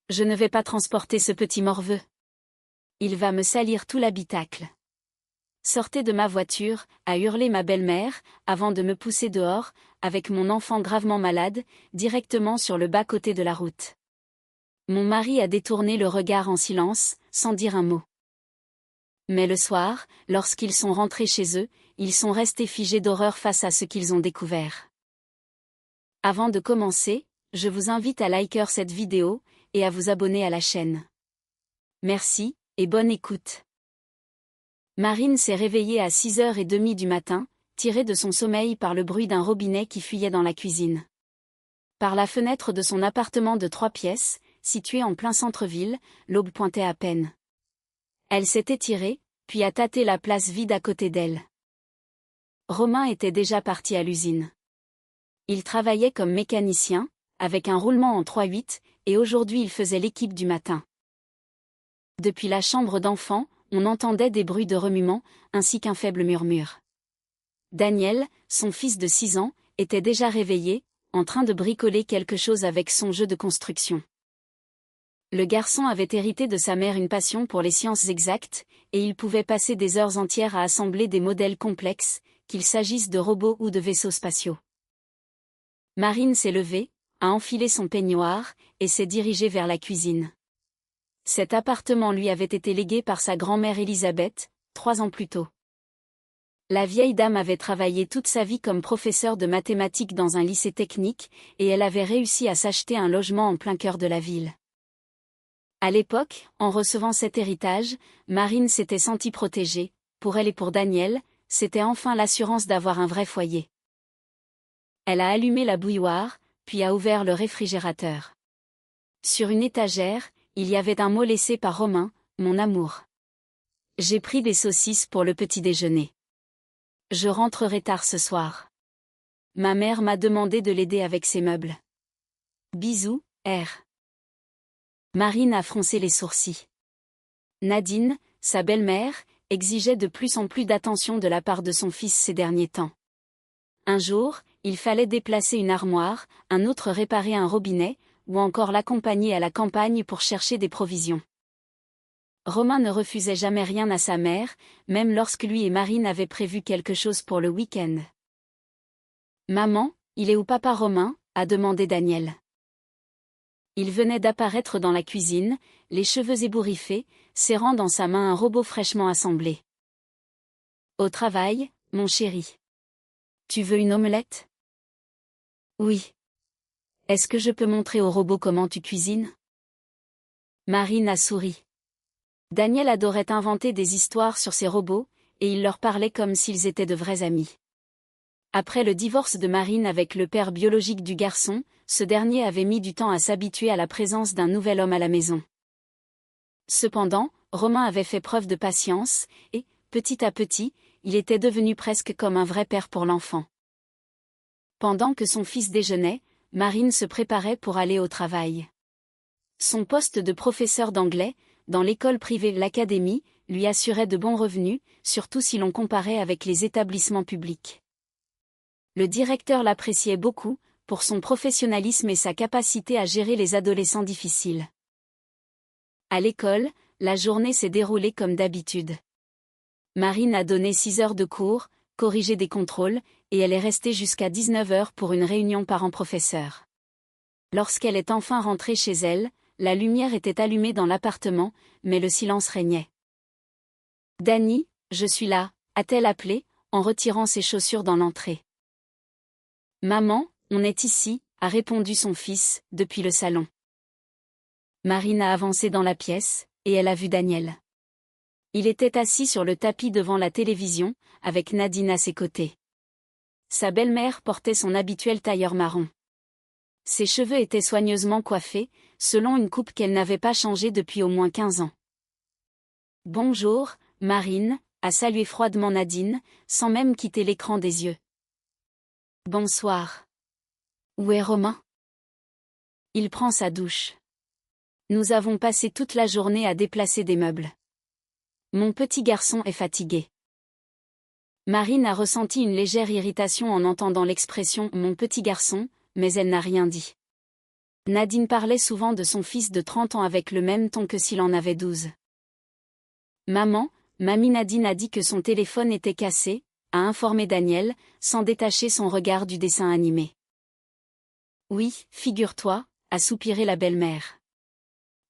Je ne vais pas transporter ce petit morveux. Il va me salir tout l'habitacle. Sortez de ma voiture, a hurlé ma belle-mère, avant de me pousser dehors, avec mon enfant gravement malade, directement sur le bas-côté de la route. Mon mari a détourné le regard en silence, sans dire un mot. Mais le soir, lorsqu'ils sont rentrés chez eux, ils sont restés figés d'horreur face à ce qu'ils ont découvert. Avant de commencer, je vous invite à liker cette vidéo, et à vous abonner à la chaîne. Merci, et bonne écoute. Marine s'est réveillée à 6h30 du matin, tirée de son sommeil par le bruit d'un robinet qui fuyait dans la cuisine. Par la fenêtre de son appartement de 3 pièces, situé en plein centre-ville, l'aube pointait à peine. Elle s'est étirée, puis a tâté la place vide à côté d'elle. Romain était déjà parti à l'usine. Il travaillait comme mécanicien, avec un roulement en 3/8, et aujourd'hui il faisait l'équipe du matin. Depuis la chambre d'enfant, on entendait des bruits de remuement, ainsi qu'un faible murmure. Daniel, son fils de 6 ans, était déjà réveillé, en train de bricoler quelque chose avec son jeu de construction. Le garçon avait hérité de sa mère une passion pour les sciences exactes, et il pouvait passer des heures entières à assembler des modèles complexes, qu'il s'agisse de robots ou de vaisseaux spatiaux. Marine s'est levée, a enfilé son peignoir, et s'est dirigée vers la cuisine. Cet appartement lui avait été légué par sa grand-mère Elisabeth, 3 ans plus tôt. La vieille dame avait travaillé toute sa vie comme professeure de mathématiques dans un lycée technique, et elle avait réussi à s'acheter un logement en plein cœur de la ville. À l'époque, en recevant cet héritage, Marine s'était sentie protégée. Pour elle et pour Daniel, c'était enfin l'assurance d'avoir un vrai foyer. Elle a allumé la bouilloire, puis a ouvert le réfrigérateur. Sur une étagère, il y avait un mot laissé par Romain, mon amour. J'ai pris des saucisses pour le petit déjeuner. Je rentrerai tard ce soir. Ma mère m'a demandé de l'aider avec ses meubles. Bisous, R. Marine a froncé les sourcils. Nadine, sa belle-mère, exigeait de plus en plus d'attention de la part de son fils ces derniers temps. Un jour, il fallait déplacer une armoire, un autre réparer un robinet, ou encore l'accompagner à la campagne pour chercher des provisions. Romain ne refusait jamais rien à sa mère, même lorsque lui et Marine avaient prévu quelque chose pour le week-end. « Maman, il est où papa Romain ?» a demandé Daniel. Il venait d'apparaître dans la cuisine, les cheveux ébouriffés, serrant dans sa main un robot fraîchement assemblé. « Au travail, mon chéri. Tu veux une omelette ? » « Oui. Est-ce que je peux montrer au robot comment tu cuisines ? » Marine a souri. Daniel adorait inventer des histoires sur ses robots, et il leur parlait comme s'ils étaient de vrais amis. Après le divorce de Marine avec le père biologique du garçon, ce dernier avait mis du temps à s'habituer à la présence d'un nouvel homme à la maison. Cependant, Romain avait fait preuve de patience, et, petit à petit, il était devenu presque comme un vrai père pour l'enfant. Pendant que son fils déjeunait, Marine se préparait pour aller au travail. Son poste de professeur d'anglais, dans l'école privée l'Académie, lui assurait de bons revenus, surtout si l'on comparait avec les établissements publics. Le directeur l'appréciait beaucoup, pour son professionnalisme et sa capacité à gérer les adolescents difficiles. À l'école, la journée s'est déroulée comme d'habitude. Marine a donné 6 heures de cours, corrigé des contrôles, et elle est restée jusqu'à 19h pour une réunion parents-professeurs. Lorsqu'elle est enfin rentrée chez elle, la lumière était allumée dans l'appartement, mais le silence régnait. « Dani, je suis là », a-t-elle appelé, en retirant ses chaussures dans l'entrée. « Maman, on est ici », a répondu son fils, depuis le salon. Marine a avancé dans la pièce, et elle a vu Daniel. Il était assis sur le tapis devant la télévision, avec Nadine à ses côtés. Sa belle-mère portait son habituel tailleur marron. Ses cheveux étaient soigneusement coiffés, selon une coupe qu'elle n'avait pas changée depuis au moins 15 ans. « Bonjour, Marine », a salué froidement Nadine, sans même quitter l'écran des yeux. « Bonsoir. Où est Romain ? Il prend sa douche. Nous avons passé toute la journée à déplacer des meubles. Mon petit garçon est fatigué. » Marine a ressenti une légère irritation en entendant l'expression « mon petit garçon », mais elle n'a rien dit. Nadine parlait souvent de son fils de 30 ans avec le même ton que s'il en avait 12. Maman, mamie Nadine a dit que son téléphone était cassé, a informé Daniel, sans détacher son regard du dessin animé. Oui, figure-toi, a soupiré la belle-mère.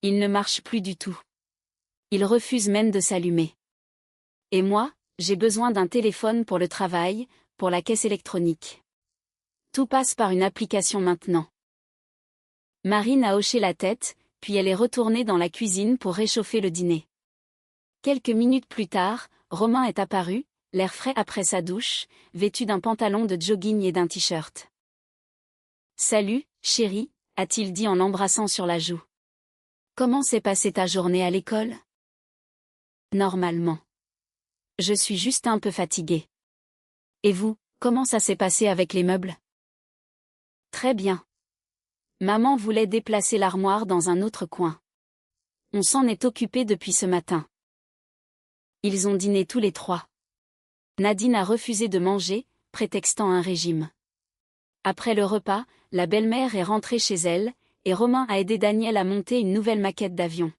Il ne marche plus du tout. Il refuse même de s'allumer. Et moi, j'ai besoin d'un téléphone pour le travail, pour la caisse électronique. Tout passe par une application maintenant. Marine a hoché la tête, puis elle est retournée dans la cuisine pour réchauffer le dîner. Quelques minutes plus tard, Romain est apparu, l'air frais après sa douche, vêtu d'un pantalon de jogging et d'un t-shirt. « Salut, chérie », a-t-il dit en l'embrassant sur la joue. « Comment s'est passée ta journée à l'école ?»« Normalement. Je suis juste un peu fatiguée. Et vous, comment ça s'est passé avec les meubles ?»« Très bien. Maman voulait déplacer l'armoire dans un autre coin. On s'en est occupé depuis ce matin. » Ils ont dîné tous les trois. Nadine a refusé de manger, prétextant un régime. Après le repas, la belle-mère est rentrée chez elle, et Romain a aidé Daniel à monter une nouvelle maquette d'avion.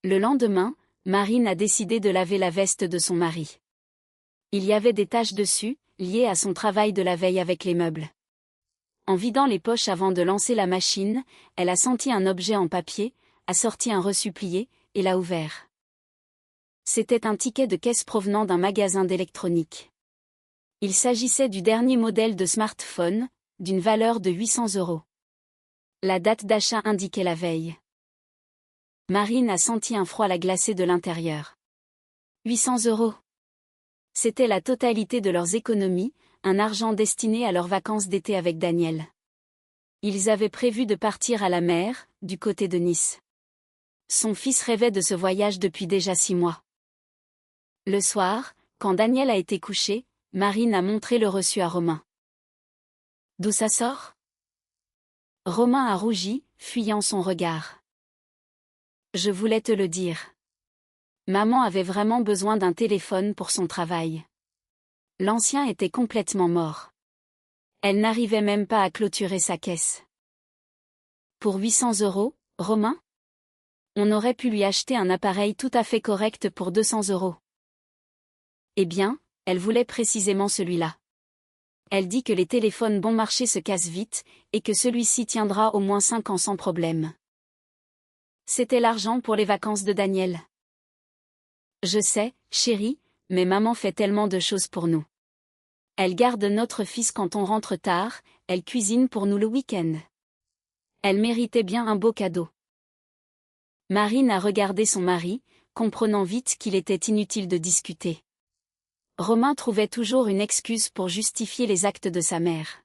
Le lendemain, Marine a décidé de laver la veste de son mari. Il y avait des taches dessus, liées à son travail de la veille avec les meubles. En vidant les poches avant de lancer la machine, elle a senti un objet en papier, a sorti un reçu plié, et l'a ouvert. C'était un ticket de caisse provenant d'un magasin d'électronique. Il s'agissait du dernier modèle de smartphone, d'une valeur de 800 €. La date d'achat indiquait la veille. Marine a senti un froid la glacer de l'intérieur. 800 €. C'était la totalité de leurs économies, un argent destiné à leurs vacances d'été avec Daniel. Ils avaient prévu de partir à la mer, du côté de Nice. Son fils rêvait de ce voyage depuis déjà 6 mois. Le soir, quand Daniel a été couché, Marine a montré le reçu à Romain. « D'où ça sort ?» Romain a rougi, fuyant son regard. « Je voulais te le dire. Maman avait vraiment besoin d'un téléphone pour son travail. L'ancien était complètement mort. Elle n'arrivait même pas à clôturer sa caisse. Pour 800 €, Romain ? On aurait pu lui acheter un appareil tout à fait correct pour 200 €. Eh bien, elle voulait précisément celui-là. Elle dit que les téléphones bon marché se cassent vite, et que celui-ci tiendra au moins 5 ans sans problème. C'était l'argent pour les vacances de Daniel. Je sais, chérie, mais maman fait tellement de choses pour nous. Elle garde notre fils quand on rentre tard, elle cuisine pour nous le week-end. Elle méritait bien un beau cadeau. Marine a regardé son mari, comprenant vite qu'il était inutile de discuter. Romain trouvait toujours une excuse pour justifier les actes de sa mère.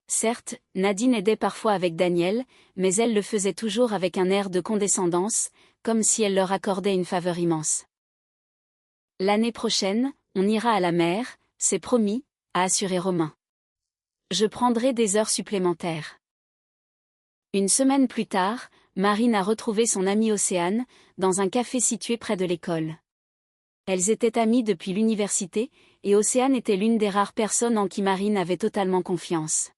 Certes, Nadine aidait parfois avec Daniel, mais elle le faisait toujours avec un air de condescendance, comme si elle leur accordait une faveur immense. L'année prochaine, on ira à la mer, c'est promis, a assuré Romain. Je prendrai des heures supplémentaires. Une semaine plus tard, Marine a retrouvé son amie Océane, dans un café situé près de l'école. Elles étaient amies depuis l'université, et Océane était l'une des rares personnes en qui Marine avait totalement confiance.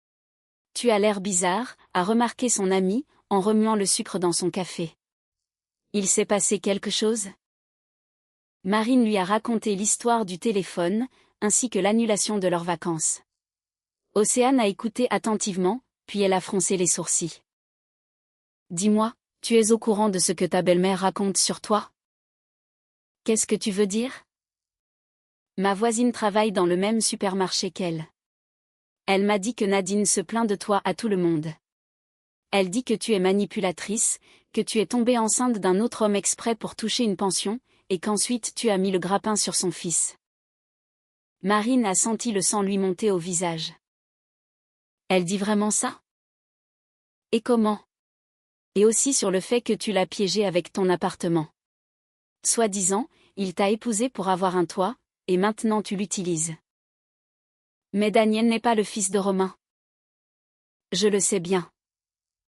« Tu as l'air bizarre », a remarqué son amie, en remuant le sucre dans son café. « Il s'est passé quelque chose ?» Marine lui a raconté l'histoire du téléphone, ainsi que l'annulation de leurs vacances. Océane a écouté attentivement, puis elle a froncé les sourcils. « Dis-moi, tu es au courant de ce que ta belle-mère raconte sur toi ? » « Qu'est-ce que tu veux dire ? » Ma voisine travaille dans le même supermarché qu'elle. Elle m'a dit que Nadine se plaint de toi à tout le monde. Elle dit que tu es manipulatrice, que tu es tombée enceinte d'un autre homme exprès pour toucher une pension, et qu'ensuite tu as mis le grappin sur son fils. Marine a senti le sang lui monter au visage. Elle dit vraiment ça ? Et comment ? Et aussi sur le fait que tu l'as piégé avec ton appartement. Soi-disant, il t'a épousé pour avoir un toit, et maintenant tu l'utilises. Mais Daniel n'est pas le fils de Romain. Je le sais bien.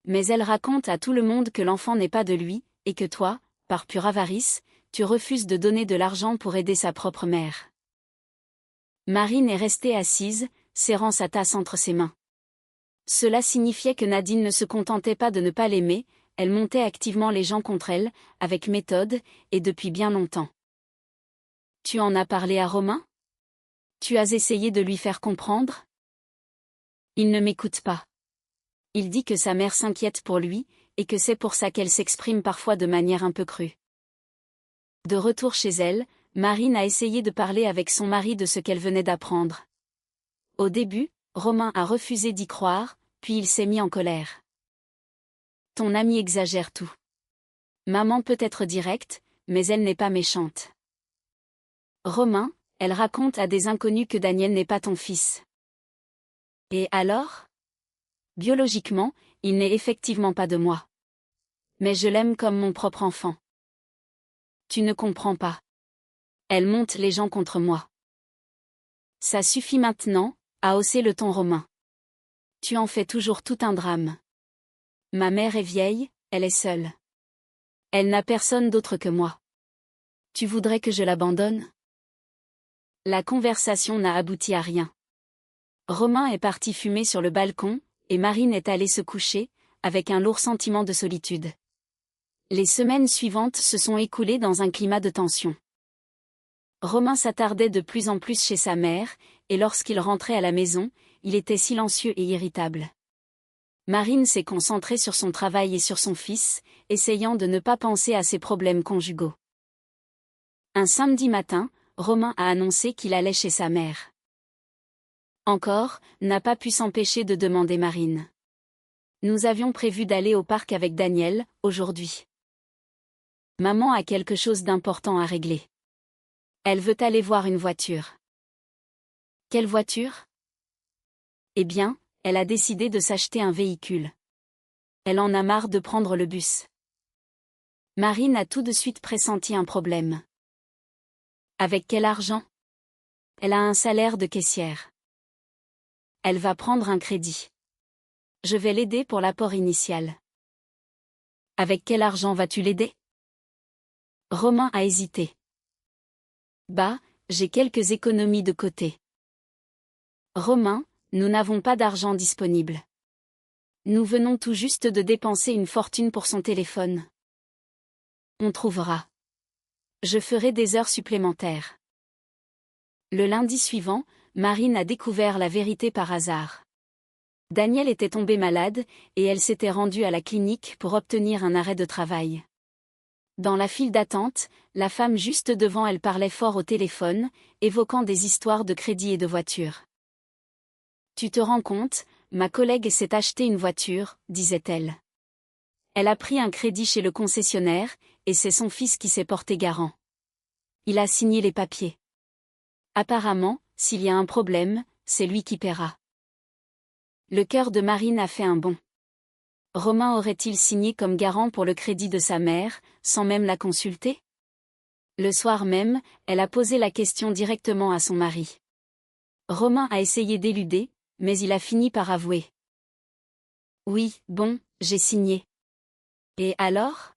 Mais elle raconte à tout le monde que l'enfant n'est pas de lui, et que toi, par pure avarice, tu refuses de donner de l'argent pour aider sa propre mère. Marine est restée assise, serrant sa tasse entre ses mains. Cela signifiait que Nadine ne se contentait pas de ne pas l'aimer, elle montait activement les gens contre elle, avec méthode, et depuis bien longtemps. Tu en as parlé à Romain? Tu as essayé de lui faire comprendre? Il ne m'écoute pas. Il dit que sa mère s'inquiète pour lui, et que c'est pour ça qu'elle s'exprime parfois de manière un peu crue. De retour chez elle, Marine a essayé de parler avec son mari de ce qu'elle venait d'apprendre. Au début, Romain a refusé d'y croire, puis il s'est mis en colère. Ton amie exagère tout. Maman peut être directe, mais elle n'est pas méchante. Romain, elle raconte à des inconnus que Daniel n'est pas ton fils. Et alors? Biologiquement, il n'est effectivement pas de moi. Mais je l'aime comme mon propre enfant. Tu ne comprends pas. Elle monte les gens contre moi. Ça suffit maintenant, a haussé le ton Romain. Tu en fais toujours tout un drame. Ma mère est vieille, elle est seule. Elle n'a personne d'autre que moi. Tu voudrais que je l'abandonne? La conversation n'a abouti à rien. Romain est parti fumer sur le balcon, et Marine est allée se coucher, avec un lourd sentiment de solitude. Les semaines suivantes se sont écoulées dans un climat de tension. Romain s'attardait de plus en plus chez sa mère, et lorsqu'il rentrait à la maison, il était silencieux et irritable. Marine s'est concentrée sur son travail et sur son fils, essayant de ne pas penser à ses problèmes conjugaux. Un samedi matin, Romain a annoncé qu'il allait chez sa mère. Encore, n'a pas pu s'empêcher de demander Marine. Nous avions prévu d'aller au parc avec Daniel, aujourd'hui. Maman a quelque chose d'important à régler. Elle veut aller voir une voiture. Quelle voiture? Eh bien, elle a décidé de s'acheter un véhicule. Elle en a marre de prendre le bus. Marine a tout de suite pressenti un problème. Avec quel argent? Elle a un salaire de caissière. Elle va prendre un crédit. Je vais l'aider pour l'apport initial. Avec quel argent vas-tu l'aider? Romain a hésité. Bah, j'ai quelques économies de côté. Romain, nous n'avons pas d'argent disponible. Nous venons tout juste de dépenser une fortune pour son téléphone. On trouvera. Je ferai des heures supplémentaires. Le lundi suivant, Marine a découvert la vérité par hasard. Daniel était tombé malade, et elle s'était rendue à la clinique pour obtenir un arrêt de travail. Dans la file d'attente, la femme juste devant elle parlait fort au téléphone, évoquant des histoires de crédit et de voiture. Tu te rends compte, ma collègue s'est acheté une voiture, disait-elle. Elle a pris un crédit chez le concessionnaire, et c'est son fils qui s'est porté garant. Il a signé les papiers. Apparemment, s'il y a un problème, c'est lui qui paiera. Le cœur de Marine a fait un bond. Romain aurait-il signé comme garant pour le crédit de sa mère, sans même la consulter? Le soir même, elle a posé la question directement à son mari. Romain a essayé d'éluder, mais il a fini par avouer. Oui, bon, j'ai signé. Et alors?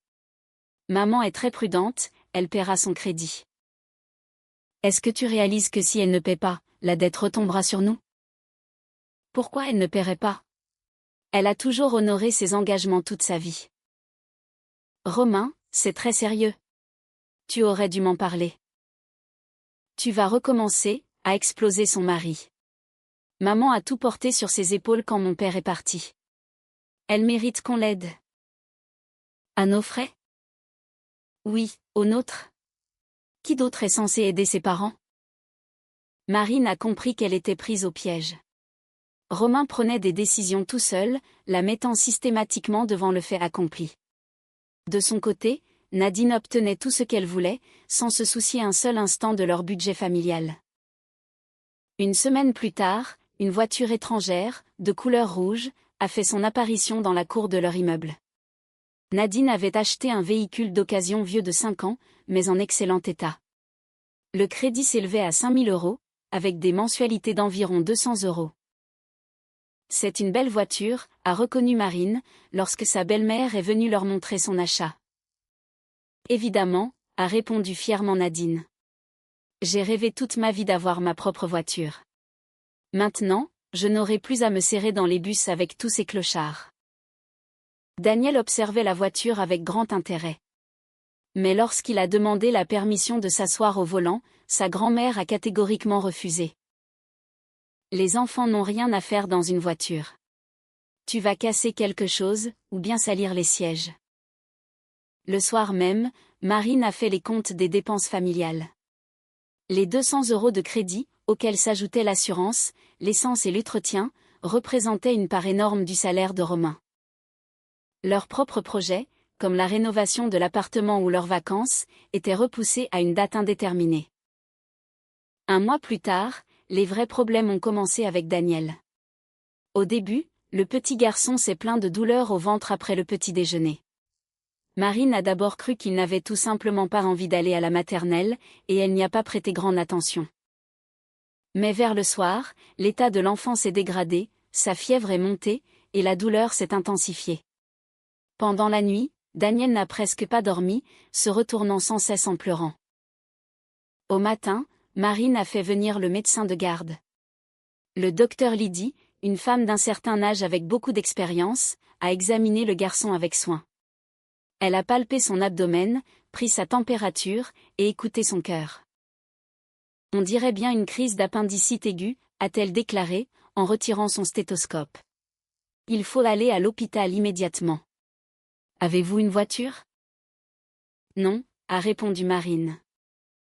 Maman est très prudente, elle paiera son crédit. Est-ce que tu réalises que si elle ne paie pas, la dette retombera sur nous? Pourquoi elle ne paierait pas? Elle a toujours honoré ses engagements toute sa vie. Romain, c'est très sérieux. Tu aurais dû m'en parler. Tu vas recommencer, a explosé son mari. Maman a tout porté sur ses épaules quand mon père est parti. Elle mérite qu'on l'aide. À nos frais? Oui, aux nôtres. Qui d'autre est censé aider ses parents? Marine a compris qu'elle était prise au piège. Romain prenait des décisions tout seul, la mettant systématiquement devant le fait accompli. De son côté, Nadine obtenait tout ce qu'elle voulait, sans se soucier un seul instant de leur budget familial. Une semaine plus tard, une voiture étrangère, de couleur rouge, a fait son apparition dans la cour de leur immeuble. Nadine avait acheté un véhicule d'occasion vieux de 5 ans, mais en excellent état. Le crédit s'élevait à 5 000 €, avec des mensualités d'environ 200 €. C'est une belle voiture, a reconnu Marine, lorsque sa belle-mère est venue leur montrer son achat. Évidemment, a répondu fièrement Nadine. J'ai rêvé toute ma vie d'avoir ma propre voiture. Maintenant, Je n'aurai plus à me serrer dans les bus avec tous ces clochards. Daniel observait la voiture avec grand intérêt. Mais lorsqu'il a demandé la permission de s'asseoir au volant, sa grand-mère a catégoriquement refusé. Les enfants n'ont rien à faire dans une voiture. Tu vas casser quelque chose, ou bien salir les sièges. Le soir même, Marine a fait les comptes des dépenses familiales. Les 200 € de crédit, auxquels s'ajoutaient l'assurance, l'essence et l'entretien, représentaient une part énorme du salaire de Romain. Leurs propres projets, comme la rénovation de l'appartement ou leurs vacances, étaient repoussés à une date indéterminée. Un mois plus tard, les vrais problèmes ont commencé avec Daniel. Au début, le petit garçon s'est plaint de douleurs au ventre après le petit déjeuner. Marine a d'abord cru qu'il n'avait tout simplement pas envie d'aller à la maternelle, et elle n'y a pas prêté grande attention. Mais vers le soir, l'état de l'enfant s'est dégradé, sa fièvre est montée, et la douleur s'est intensifiée. Pendant la nuit, Daniel n'a presque pas dormi, se retournant sans cesse en pleurant. Au matin, Marine a fait venir le médecin de garde. Le docteur Lydie, une femme d'un certain âge avec beaucoup d'expérience, a examiné le garçon avec soin. Elle a palpé son abdomen, pris sa température, et écouté son cœur. « On dirait bien une crise d'appendicite aiguë », a-t-elle déclaré, en retirant son stéthoscope. « Il faut aller à l'hôpital immédiatement. » « Avez-vous une voiture ? » « Non », a répondu Marine.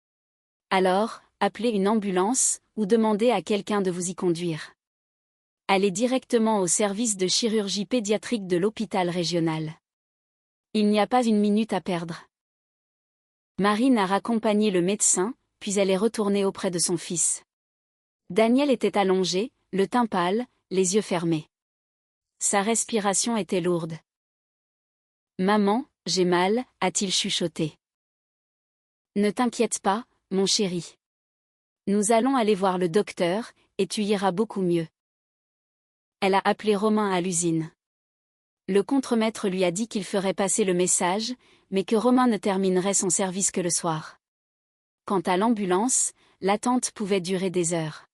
« Alors, appelez une ambulance, ou demandez à quelqu'un de vous y conduire. Allez directement au service de chirurgie pédiatrique de l'hôpital régional. Il n'y a pas une minute à perdre. » Marine a raccompagné le médecin, puis elle est retournée auprès de son fils. Daniel était allongé, le teint pâle, les yeux fermés. Sa respiration était lourde. « Maman, j'ai mal », a-t-il chuchoté. « Ne t'inquiète pas, mon chéri. Nous allons aller voir le docteur, et tu iras beaucoup mieux. » Elle a appelé Romain à l'usine. Le contremaître lui a dit qu'il ferait passer le message, mais que Romain ne terminerait son service que le soir. Quant à l'ambulance, l'attente pouvait durer des heures.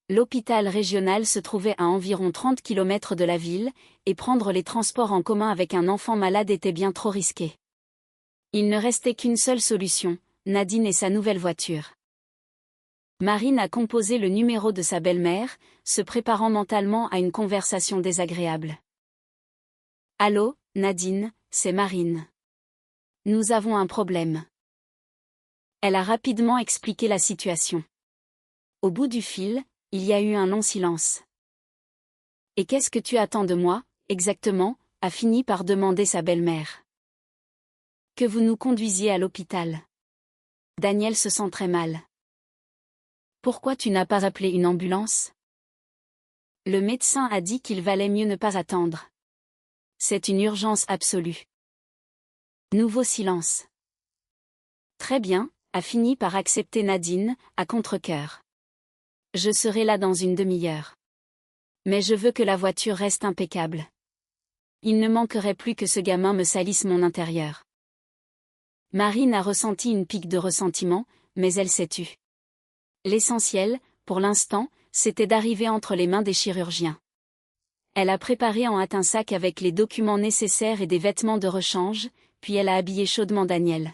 L'hôpital régional se trouvait à environ 30 km de la ville, et prendre les transports en commun avec un enfant malade était bien trop risqué. Il ne restait qu'une seule solution, Nadine et sa nouvelle voiture. Marine a composé le numéro de sa belle-mère, se préparant mentalement à une conversation désagréable. « Allô, Nadine, c'est Marine. Nous avons un problème. » Elle a rapidement expliqué la situation. Au bout du fil, il y a eu un long silence. « Et qu'est-ce que tu attends de moi, exactement ?» a fini par demander sa belle-mère. « Que vous nous conduisiez à l'hôpital. Daniel se sent très mal. »« Pourquoi tu n'as pas appelé une ambulance ? » Le médecin a dit qu'il valait mieux ne pas attendre. C'est une urgence absolue. Nouveau silence. « Très bien », a fini par accepter Nadine, à contre-cœur. « Je serai là dans une demi-heure. Mais je veux que la voiture reste impeccable. Il ne manquerait plus que ce gamin me salisse mon intérieur. » Marine a ressenti une pique de ressentiment, mais elle s'est tue. L'essentiel, pour l'instant, c'était d'arriver entre les mains des chirurgiens. Elle a préparé en hâte un sac avec les documents nécessaires et des vêtements de rechange, puis elle a habillé chaudement Daniel.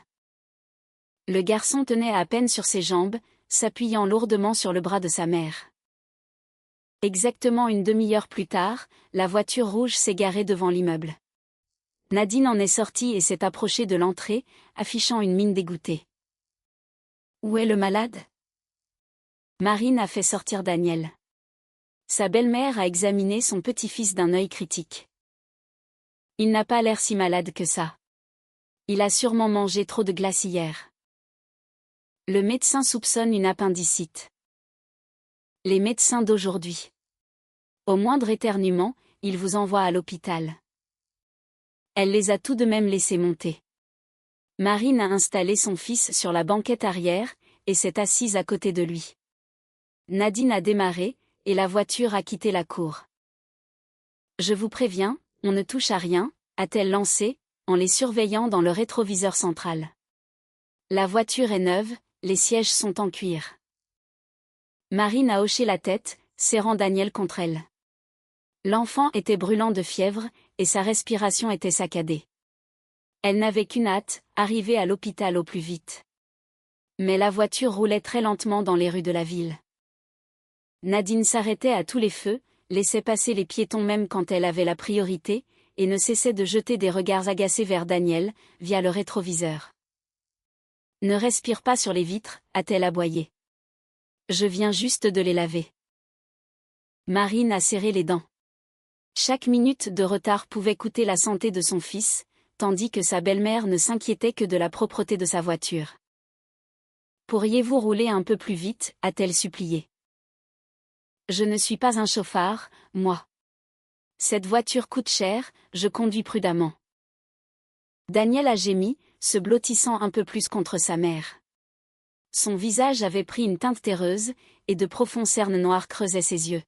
Le garçon tenait à peine sur ses jambes, s'appuyant lourdement sur le bras de sa mère. Exactement une demi-heure plus tard, la voiture rouge s'est garée devant l'immeuble. Nadine en est sortie et s'est approchée de l'entrée, affichant une mine dégoûtée. « Où est le malade ? » Marine a fait sortir Daniel. Sa belle-mère a examiné son petit-fils d'un œil critique. « Il n'a pas l'air si malade que ça. Il a sûrement mangé trop de glace hier. » Le médecin soupçonne une appendicite. Les médecins d'aujourd'hui. Au moindre éternuement, ils vous envoient à l'hôpital. Elle les a tout de même laissés monter. Marine a installé son fils sur la banquette arrière, et s'est assise à côté de lui. Nadine a démarré, et la voiture a quitté la cour. « Je vous préviens, on ne touche à rien », a-t-elle lancé, en les surveillant dans le rétroviseur central. La voiture est neuve, les sièges sont en cuir. Marine a hoché la tête, serrant Daniel contre elle. L'enfant était brûlant de fièvre, et sa respiration était saccadée. Elle n'avait qu'une hâte, arriver à l'hôpital au plus vite. Mais la voiture roulait très lentement dans les rues de la ville. Nadine s'arrêtait à tous les feux, laissait passer les piétons même quand elle avait la priorité, et ne cessait de jeter des regards agacés vers Daniel, via le rétroviseur. « Ne respire pas sur les vitres », a-t-elle aboyé. « Je viens juste de les laver. » Marine a serré les dents. Chaque minute de retard pouvait coûter la santé de son fils, tandis que sa belle-mère ne s'inquiétait que de la propreté de sa voiture. « Pourriez-vous rouler un peu plus vite » a-t-elle supplié. « Je ne suis pas un chauffard, moi. Cette voiture coûte cher, je conduis prudemment. » Daniel a gémi, se blottissant un peu plus contre sa mère. Son visage avait pris une teinte terreuse, et de profonds cernes noirs creusaient ses yeux.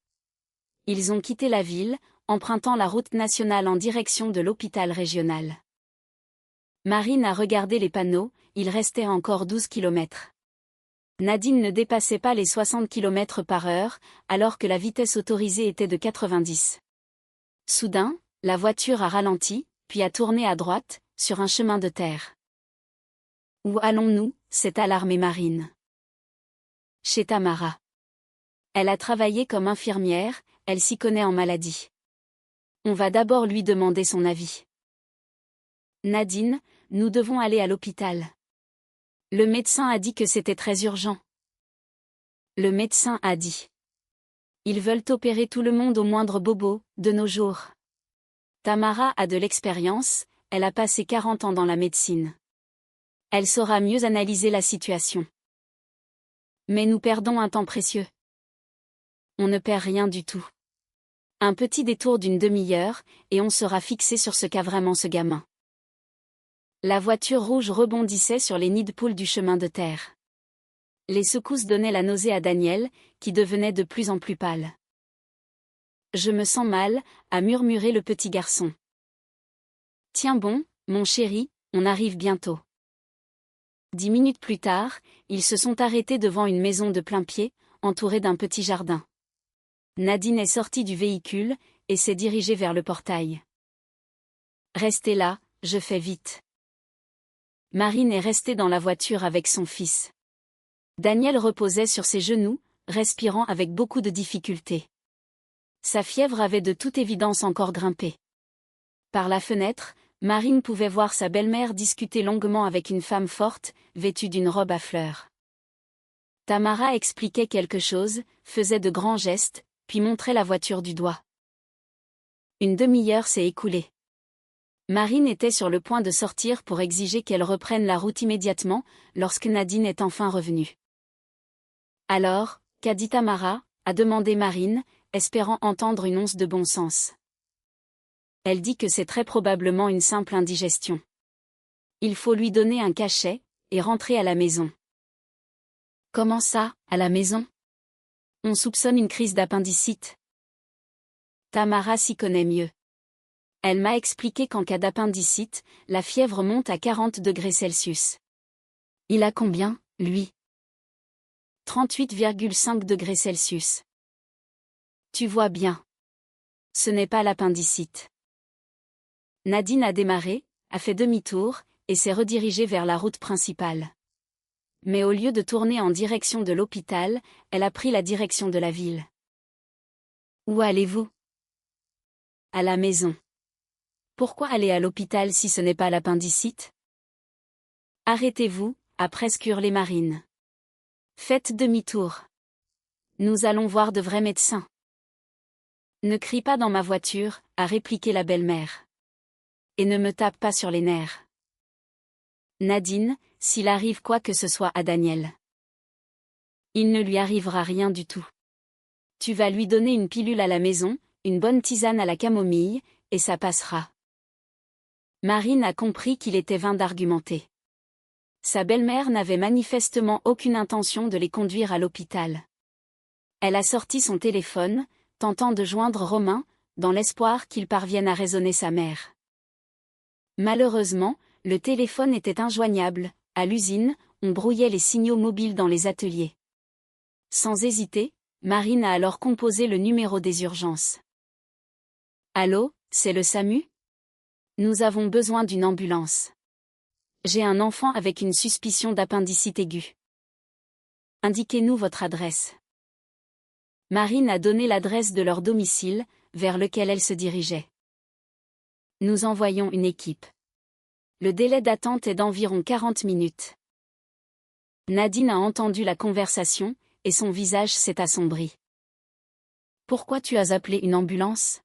Ils ont quitté la ville, empruntant la route nationale en direction de l'hôpital régional. Marine a regardé les panneaux, il restait encore 12 kilomètres. Nadine ne dépassait pas les 60 km/h, alors que la vitesse autorisée était de 90. Soudain, la voiture a ralenti, puis a tourné à droite, sur un chemin de terre. « Où allons-nous » s'est alarmée Marine. « Chez Tamara. Elle a travaillé comme infirmière, elle s'y connaît en maladie. On va d'abord lui demander son avis. » Nadine, nous devons aller à l'hôpital. Le médecin a dit que c'était très urgent. Le médecin a dit. Ils veulent opérer tout le monde au moindre bobo, de nos jours. Tamara a de l'expérience, elle a passé 40 ans dans la médecine. Elle saura mieux analyser la situation. Mais nous perdons un temps précieux. On ne perd rien du tout. Un petit détour d'une demi-heure, et on sera fixé sur ce qu'a vraiment ce gamin. La voiture rouge rebondissait sur les nids de poules du chemin de terre. Les secousses donnaient la nausée à Daniel, qui devenait de plus en plus pâle. « Je me sens mal » a murmuré le petit garçon. « Tiens bon, mon chéri, on arrive bientôt. » 10 minutes plus tard, ils se sont arrêtés devant une maison de plain-pied, entourée d'un petit jardin. Nadine est sortie du véhicule, et s'est dirigée vers le portail. « Restez là, je fais vite. » Marine est restée dans la voiture avec son fils. Daniel reposait sur ses genoux, respirant avec beaucoup de difficulté. Sa fièvre avait de toute évidence encore grimpé. Par la fenêtre, Marine pouvait voir sa belle-mère discuter longuement avec une femme forte, vêtue d'une robe à fleurs. Tamara expliquait quelque chose, faisait de grands gestes, puis montrait la voiture du doigt. Une demi-heure s'est écoulée. Marine était sur le point de sortir pour exiger qu'elle reprenne la route immédiatement, lorsque Nadine est enfin revenue. « Alors, qu'a dit Tamara » a demandé Marine, espérant entendre une once de bon sens. Elle dit que c'est très probablement une simple indigestion. Il faut lui donner un cachet, et rentrer à la maison. « Comment ça, à la maison ? On soupçonne une crise d'appendicite. » Tamara s'y connaît mieux. Elle m'a expliqué qu'en cas d'appendicite, la fièvre monte à 40 degrés Celsius. Il a combien, lui ? 38,5 degrés Celsius. Tu vois bien. Ce n'est pas l'appendicite. Nadine a démarré, a fait demi-tour, et s'est redirigée vers la route principale. Mais au lieu de tourner en direction de l'hôpital, elle a pris la direction de la ville. Où allez-vous ? À la maison. Pourquoi aller à l'hôpital si ce n'est pas l'appendicite ? Arrêtez-vous, a presque hurlé Marine. Faites demi-tour. Nous allons voir de vrais médecins. Ne crie pas dans ma voiture, a répliqué la belle-mère. Et ne me tape pas sur les nerfs. Nadine, s'il arrive quoi que ce soit à Daniel. Il ne lui arrivera rien du tout. Tu vas lui donner une pilule à la maison, une bonne tisane à la camomille, et ça passera. Marine a compris qu'il était vain d'argumenter. Sa belle-mère n'avait manifestement aucune intention de les conduire à l'hôpital. Elle a sorti son téléphone, tentant de joindre Romain, dans l'espoir qu'il parvienne à raisonner sa mère. Malheureusement, le téléphone était injoignable, à l'usine, on brouillait les signaux mobiles dans les ateliers. Sans hésiter, Marine a alors composé le numéro des urgences. Allô, c'est le SAMU? Nous avons besoin d'une ambulance. J'ai un enfant avec une suspicion d'appendicite aiguë. Indiquez-nous votre adresse. Marine a donné l'adresse de leur domicile, vers lequel elle se dirigeait. Nous envoyons une équipe. Le délai d'attente est d'environ 40 minutes. Nadine a entendu la conversation, et son visage s'est assombri. Pourquoi tu as appelé une ambulance?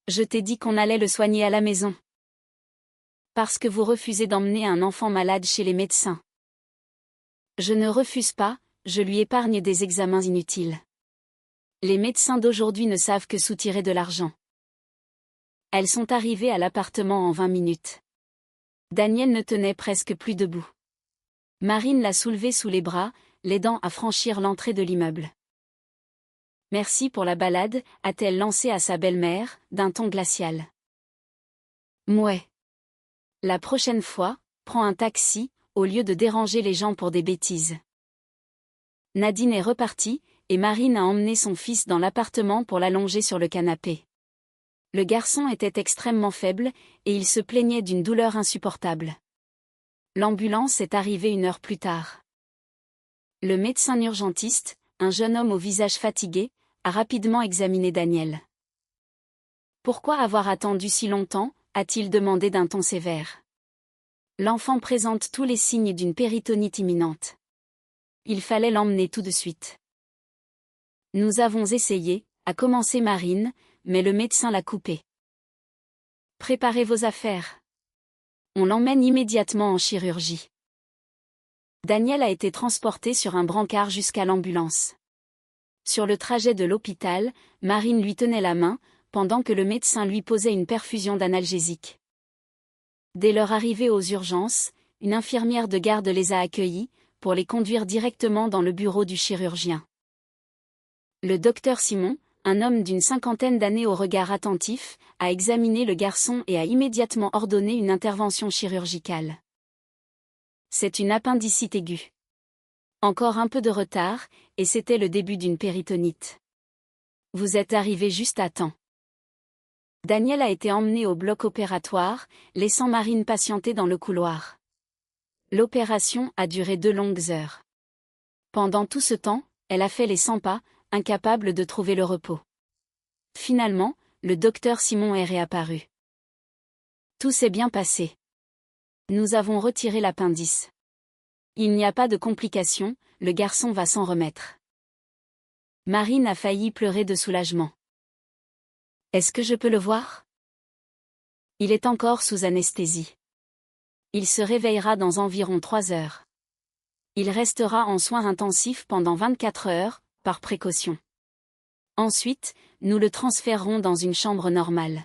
Je t'ai dit qu'on allait le soigner à la maison. Parce que vous refusez d'emmener un enfant malade chez les médecins. Je ne refuse pas, je lui épargne des examens inutiles. Les médecins d'aujourd'hui ne savent que soutirer de l'argent. Elles sont arrivées à l'appartement en 20 minutes. Daniel ne tenait presque plus debout. Marine l'a soulevé sous les bras, l'aidant à franchir l'entrée de l'immeuble. Merci pour la balade, a-t-elle lancé à sa belle-mère, d'un ton glacial. Mouais. La prochaine fois, prends un taxi, au lieu de déranger les gens pour des bêtises. Nadine est repartie, et Marine a emmené son fils dans l'appartement pour l'allonger sur le canapé. Le garçon était extrêmement faible, et il se plaignait d'une douleur insupportable. L'ambulance est arrivée 1 heure plus tard. Le médecin urgentiste, un jeune homme au visage fatigué, a rapidement examiné Daniel. Pourquoi avoir attendu si longtemps, a-t-il demandé d'un ton sévère. L'enfant présente tous les signes d'une péritonite imminente. Il fallait l'emmener tout de suite. Nous avons essayé, a commencé Marine, mais le médecin l'a coupé. Préparez vos affaires. On l'emmène immédiatement en chirurgie. Daniel a été transporté sur un brancard jusqu'à l'ambulance. Sur le trajet de l'hôpital, Marine lui tenait la main, pendant que le médecin lui posait une perfusion d'analgésique. Dès leur arrivée aux urgences, une infirmière de garde les a accueillis, pour les conduire directement dans le bureau du chirurgien. Le docteur Simon, un homme d'une 50aine d'années au regard attentif, a examiné le garçon et a immédiatement ordonné une intervention chirurgicale. C'est une appendicite aiguë. Encore un peu de retard, et c'était le début d'une péritonite. Vous êtes arrivé juste à temps. Daniel a été emmené au bloc opératoire, laissant Marine patienter dans le couloir. L'opération a duré 2 longues heures. Pendant tout ce temps, elle a fait les 100 pas, incapable de trouver le repos. Finalement, le docteur Simon est réapparu. Tout s'est bien passé. Nous avons retiré l'appendice. Il n'y a pas de complications, le garçon va s'en remettre. Marine a failli pleurer de soulagement. Est-ce que je peux le voir? Il est encore sous anesthésie. Il se réveillera dans environ 3 heures. Il restera en soins intensifs pendant 24 heures, par précaution. Ensuite, nous le transférerons dans une chambre normale.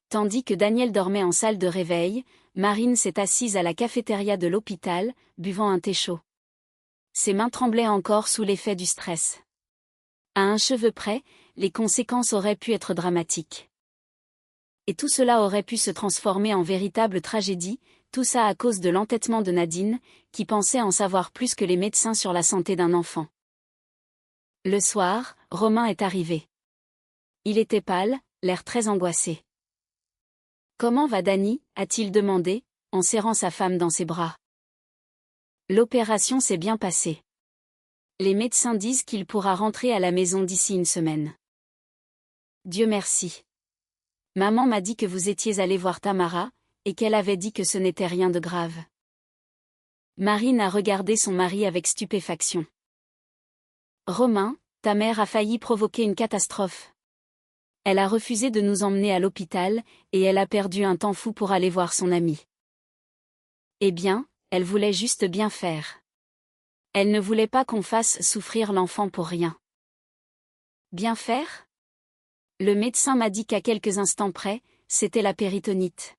Tandis que Daniel dormait en salle de réveil, Marine s'est assise à la cafétéria de l'hôpital, buvant un thé chaud. Ses mains tremblaient encore sous l'effet du stress. À un cheveu près, les conséquences auraient pu être dramatiques. Et tout cela aurait pu se transformer en véritable tragédie, tout ça à cause de l'entêtement de Nadine, qui pensait en savoir plus que les médecins sur la santé d'un enfant. Le soir, Romain est arrivé. Il était pâle, l'air très angoissé. « Comment va Dany ?» a-t-il demandé, en serrant sa femme dans ses bras. L'opération s'est bien passée. Les médecins disent qu'il pourra rentrer à la maison d'ici 1 semaine. Dieu merci. Maman m'a dit que vous étiez allé voir Tamara, et qu'elle avait dit que ce n'était rien de grave. Marine a regardé son mari avec stupéfaction. Romain, ta mère a failli provoquer une catastrophe. Elle a refusé de nous emmener à l'hôpital, et elle a perdu un temps fou pour aller voir son amie. Eh bien, elle voulait juste bien faire. Elle ne voulait pas qu'on fasse souffrir l'enfant pour rien. Bien faire? Le médecin m'a dit qu'à quelques instants près, c'était la péritonite.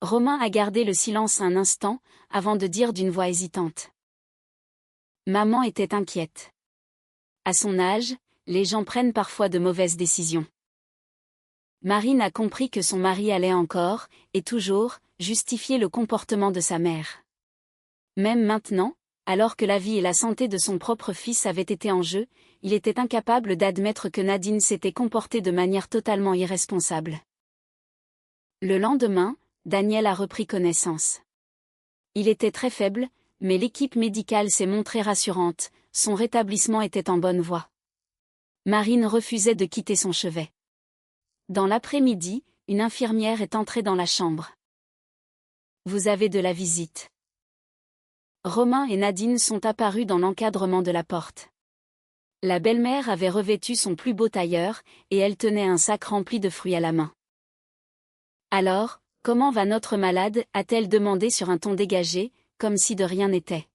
Romain a gardé le silence un instant, avant de dire d'une voix hésitante. Maman était inquiète. À son âge, les gens prennent parfois de mauvaises décisions. Marine a compris que son mari allait encore, et toujours, justifier le comportement de sa mère. Même maintenant, alors que la vie et la santé de son propre fils avaient été en jeu, il était incapable d'admettre que Nadine s'était comportée de manière totalement irresponsable. Le lendemain, Daniel a repris connaissance. Il était très faible, mais l'équipe médicale s'est montrée rassurante, son rétablissement était en bonne voie. Marine refusait de quitter son chevet. Dans l'après-midi, une infirmière est entrée dans la chambre. « Vous avez de la visite. » Romain et Nadine sont apparus dans l'encadrement de la porte. La belle-mère avait revêtu son plus beau tailleur, et elle tenait un sac rempli de fruits à la main. « Alors, comment va notre malade ?» a-t-elle demandé sur un ton dégagé, comme si de rien n'était.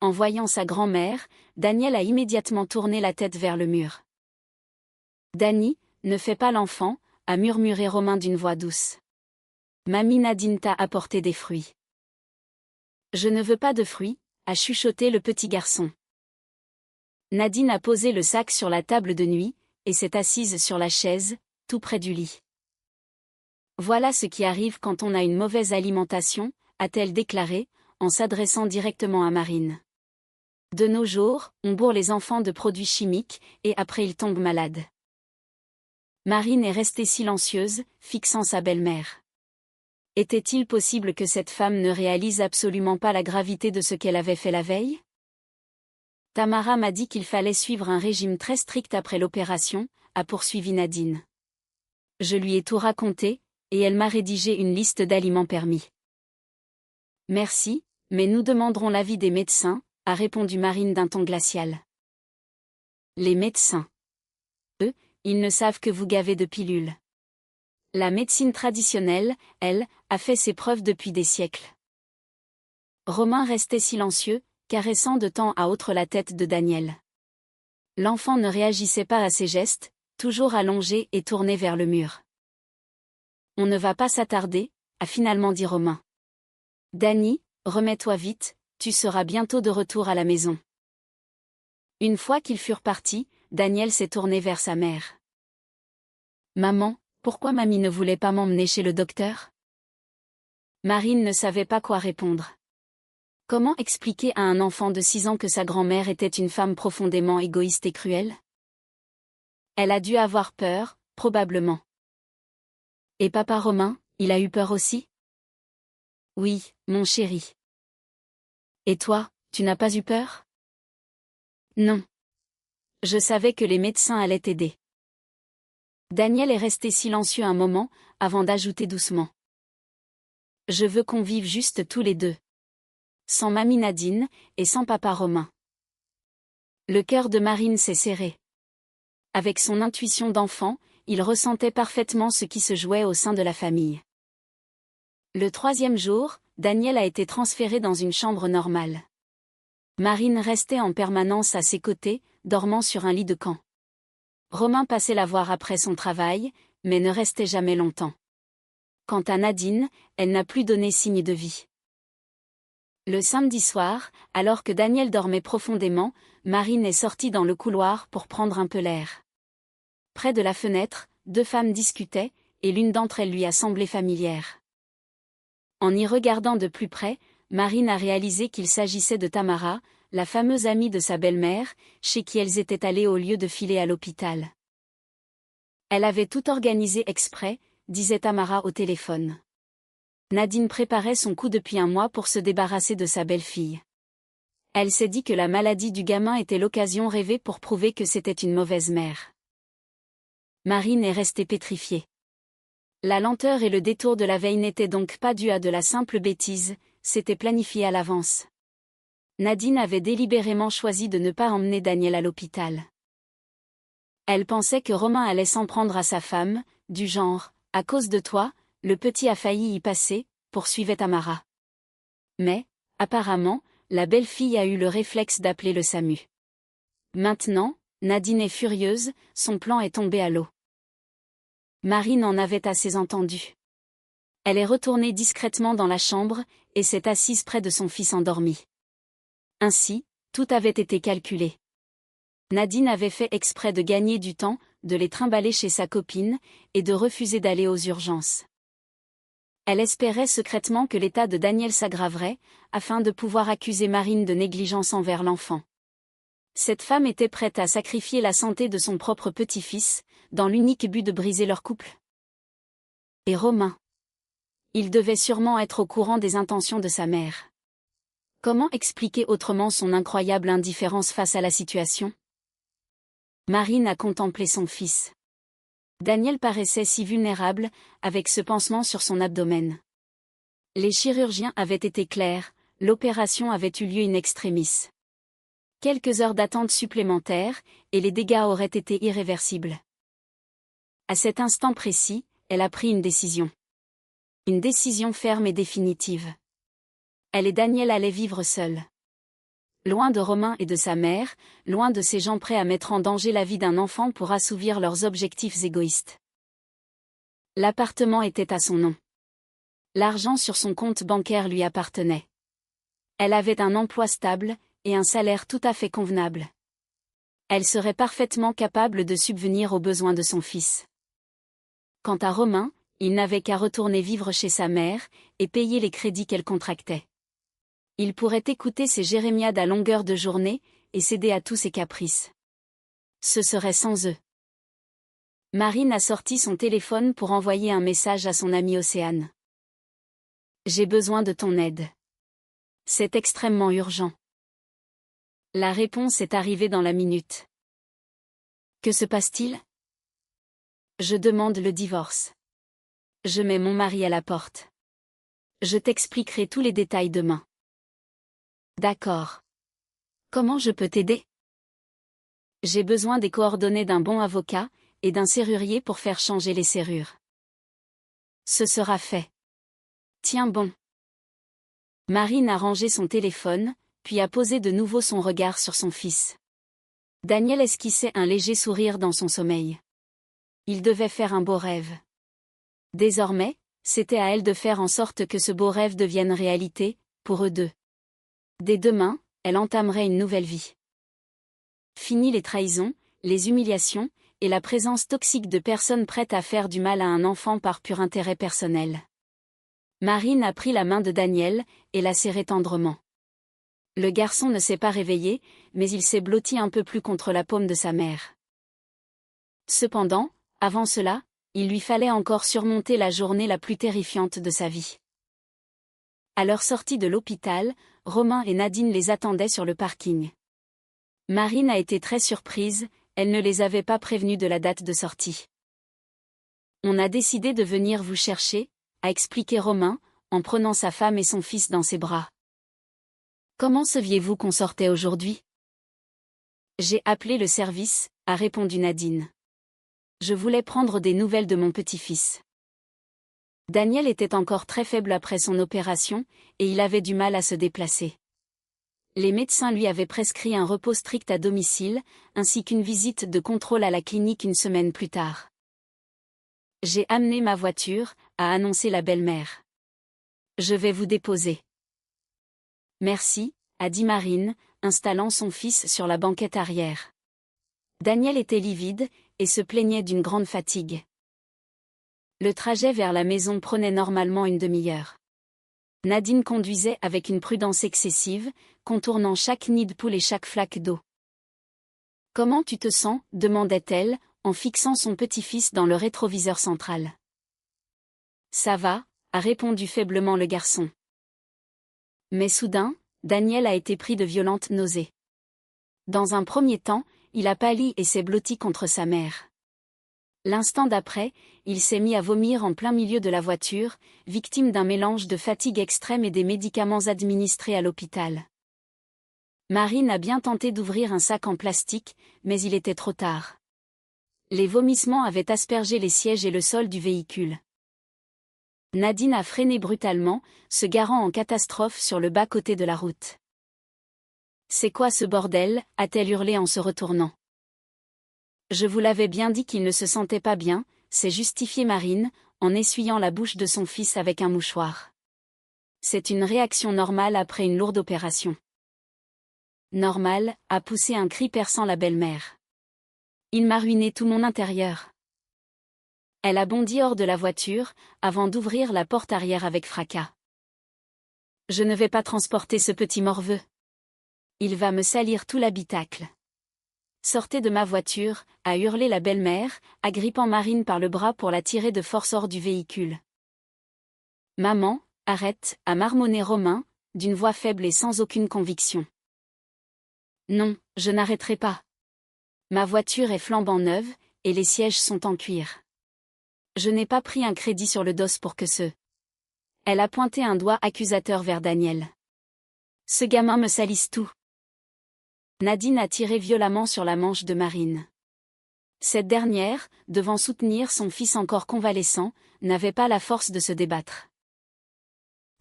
En voyant sa grand-mère, Daniel a immédiatement tourné la tête vers le mur. « Dany, ne fais pas l'enfant, » a murmuré Romain d'une voix douce. « Mamie Nadine t'a apporté des fruits. »« Je ne veux pas de fruits, » a chuchoté le petit garçon. Nadine a posé le sac sur la table de nuit, et s'est assise sur la chaise, tout près du lit. « Voilà ce qui arrive quand on a une mauvaise alimentation, » a-t-elle déclaré, en s'adressant directement à Marine. De nos jours, on bourre les enfants de produits chimiques, et après ils tombent malades. Marine est restée silencieuse, fixant sa belle-mère. Était-il possible que cette femme ne réalise absolument pas la gravité de ce qu'elle avait fait la veille? Tamara m'a dit qu'il fallait suivre un régime très strict après l'opération, a poursuivi Nadine. Je lui ai tout raconté, et elle m'a rédigé une liste d'aliments permis. Merci, mais nous demanderons l'avis des médecins, a répondu Marine d'un ton glacial. Les médecins. Eux, ils ne savent que vous gaver de pilules. La médecine traditionnelle, elle, a fait ses preuves depuis des siècles. Romain restait silencieux, caressant de temps à autre la tête de Daniel. L'enfant ne réagissait pas à ses gestes, toujours allongé et tourné vers le mur. On ne va pas s'attarder, a finalement dit Romain. Dany, remets-toi vite, tu seras bientôt de retour à la maison. Une fois qu'ils furent partis, Daniel s'est tourné vers sa mère. Maman, pourquoi mamie ne voulait pas m'emmener chez le docteur? Marine ne savait pas quoi répondre. Comment expliquer à un enfant de 6 ans que sa grand-mère était une femme profondément égoïste et cruelle? Elle a dû avoir peur, probablement. Et papa Romain, il a eu peur aussi? Oui, mon chéri. Et toi, tu n'as pas eu peur? Non. Je savais que les médecins allaient t'aider. Daniel est resté silencieux un moment, avant d'ajouter doucement. Je veux qu'on vive juste tous les deux. Sans mamie Nadine, et sans papa Romain. Le cœur de Marine s'est serré. Avec son intuition d'enfant, il ressentait parfaitement ce qui se jouait au sein de la famille. Le 3e jour, Daniel a été transféré dans une chambre normale. Marine restait en permanence à ses côtés, dormant sur un lit de camp. Romain passait la voir après son travail, mais ne restait jamais longtemps. Quant à Nadine, elle n'a plus donné signe de vie. Le samedi soir, alors que Daniel dormait profondément, Marine est sortie dans le couloir pour prendre un peu l'air. Près de la fenêtre, 2 femmes discutaient, et l'une d'entre elles lui a semblé familière. En y regardant de plus près, Marine a réalisé qu'il s'agissait de Tamara, la fameuse amie de sa belle-mère, chez qui elles étaient allées au lieu de filer à l'hôpital. Elle avait tout organisé exprès, disait Tamara au téléphone. Nadine préparait son coup depuis un mois pour se débarrasser de sa belle-fille. Elle s'est dit que la maladie du gamin était l'occasion rêvée pour prouver que c'était une mauvaise mère. Marine est restée pétrifiée. La lenteur et le détour de la veille n'étaient donc pas dus à de la simple bêtise, c'était planifié à l'avance. Nadine avait délibérément choisi de ne pas emmener Daniel à l'hôpital. Elle pensait que Romain allait s'en prendre à sa femme, du genre, à cause de toi, le petit a failli y passer, poursuivait Tamara. Mais, apparemment, la belle-fille a eu le réflexe d'appeler le SAMU. Maintenant, Nadine est furieuse, son plan est tombé à l'eau. Marine en avait assez entendu. Elle est retournée discrètement dans la chambre, et s'est assise près de son fils endormi. Ainsi, tout avait été calculé. Nadine avait fait exprès de gagner du temps, de les trimballer chez sa copine, et de refuser d'aller aux urgences. Elle espérait secrètement que l'état de Daniel s'aggraverait, afin de pouvoir accuser Marine de négligence envers l'enfant. Cette femme était prête à sacrifier la santé de son propre petit-fils, dans l'unique but de briser leur couple. Et Romain. Il devait sûrement être au courant des intentions de sa mère. Comment expliquer autrement son incroyable indifférence face à la situation? Marine a contemplé son fils. Daniel paraissait si vulnérable, avec ce pansement sur son abdomen. Les chirurgiens avaient été clairs, l'opération avait eu lieu in extremis. Quelques heures d'attente supplémentaires, et les dégâts auraient été irréversibles. À cet instant précis, elle a pris une décision. Une décision ferme et définitive. Elle et Daniel allaient vivre seuls. Loin de Romain et de sa mère, loin de ces gens prêts à mettre en danger la vie d'un enfant pour assouvir leurs objectifs égoïstes. L'appartement était à son nom. L'argent sur son compte bancaire lui appartenait. Elle avait un emploi stable, et un salaire tout à fait convenable. Elle serait parfaitement capable de subvenir aux besoins de son fils. Quant à Romain, il n'avait qu'à retourner vivre chez sa mère, et payer les crédits qu'elle contractait. Il pourrait écouter ses jérémiades à longueur de journée, et céder à tous ses caprices. Ce serait sans eux. Marine a sorti son téléphone pour envoyer un message à son amie Océane. J'ai besoin de ton aide. C'est extrêmement urgent. La réponse est arrivée dans la minute. Que se passe-t-il? Je demande le divorce. Je mets mon mari à la porte. Je t'expliquerai tous les détails demain. D'accord. Comment je peux t'aider? J'ai besoin des coordonnées d'un bon avocat, et d'un serrurier pour faire changer les serrures. Ce sera fait. Tiens bon. Marine a rangé son téléphone, puis a posé de nouveau son regard sur son fils. Daniel esquissait un léger sourire dans son sommeil. Il devait faire un beau rêve. Désormais, c'était à elle de faire en sorte que ce beau rêve devienne réalité, pour eux deux. Dès demain, elle entamerait une nouvelle vie. Fini les trahisons, les humiliations, et la présence toxique de personnes prêtes à faire du mal à un enfant par pur intérêt personnel. Marine a pris la main de Daniel, et l'a serré tendrement. Le garçon ne s'est pas réveillé, mais il s'est blotti un peu plus contre la paume de sa mère. Cependant, avant cela, il lui fallait encore surmonter la journée la plus terrifiante de sa vie. À leur sortie de l'hôpital, Romain et Nadine les attendaient sur le parking. Marine a été très surprise, elle ne les avait pas prévenus de la date de sortie. On a décidé de venir vous chercher, a expliqué Romain, en prenant sa femme et son fils dans ses bras. Comment saviez-vous qu'on sortait aujourd'hui? J'ai appelé le service, a répondu Nadine. Je voulais prendre des nouvelles de mon petit-fils. Daniel était encore très faible après son opération, et il avait du mal à se déplacer. Les médecins lui avaient prescrit un repos strict à domicile, ainsi qu'une visite de contrôle à la clinique une semaine plus tard. J'ai amené ma voiture, a annoncé la belle-mère. Je vais vous déposer. Merci, a dit Marine, installant son fils sur la banquette arrière. Daniel était livide, et se plaignait d'une grande fatigue. Le trajet vers la maison prenait normalement une demi-heure. Nadine conduisait avec une prudence excessive, contournant chaque nid de poule et chaque flaque d'eau. « Comment tu te sens ?» demandait-elle, en fixant son petit-fils dans le rétroviseur central. « Ça va », a répondu faiblement le garçon. Mais soudain, Daniel a été pris de violentes nausées. Dans un premier temps, il a pâli et s'est blotti contre sa mère. L'instant d'après, il s'est mis à vomir en plein milieu de la voiture, victime d'un mélange de fatigue extrême et des médicaments administrés à l'hôpital. Marine a bien tenté d'ouvrir un sac en plastique, mais il était trop tard. Les vomissements avaient aspergé les sièges et le sol du véhicule. Nadine a freiné brutalement, se garant en catastrophe sur le bas-côté de la route. « C'est quoi ce bordel ?» a-t-elle hurlé en se retournant. « Je vous l'avais bien dit qu'il ne se sentait pas bien », s'est justifiée Marine, en essuyant la bouche de son fils avec un mouchoir. C'est une réaction normale après une lourde opération. Normal, a poussé un cri perçant la belle-mère. Il m'a ruiné tout mon intérieur. Elle a bondi hors de la voiture, avant d'ouvrir la porte arrière avec fracas. Je ne vais pas transporter ce petit morveux. Il va me salir tout l'habitacle. Sortez de ma voiture, a hurlé la belle-mère, agrippant Marine par le bras pour la tirer de force hors du véhicule. Maman, arrête, a marmonné Romain, d'une voix faible et sans aucune conviction. Non, je n'arrêterai pas. Ma voiture est flambant neuve, et les sièges sont en cuir. Je n'ai pas pris un crédit sur le dos pour que ce... Elle a pointé un doigt accusateur vers Daniel. Ce gamin me salisse tout. Nadine a tiré violemment sur la manche de Marine. Cette dernière, devant soutenir son fils encore convalescent, n'avait pas la force de se débattre.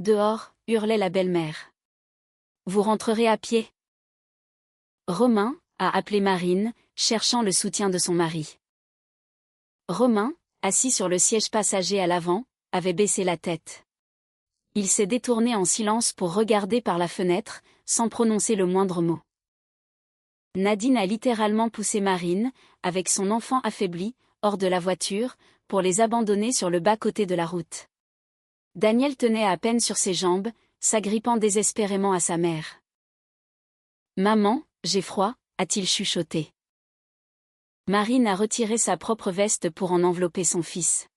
Dehors, hurlait la belle-mère. Vous rentrerez à pied. Romain, a appelé Marine, cherchant le soutien de son mari. Romain, assis sur le siège passager à l'avant, avait baissé la tête. Il s'est détourné en silence pour regarder par la fenêtre, sans prononcer le moindre mot. Nadine a littéralement poussé Marine, avec son enfant affaibli, hors de la voiture, pour les abandonner sur le bas-côté de la route. Daniel tenait à peine sur ses jambes, s'agrippant désespérément à sa mère. « Maman, j'ai froid », a-t-il chuchoté. Marine a retiré sa propre veste pour en envelopper son fils.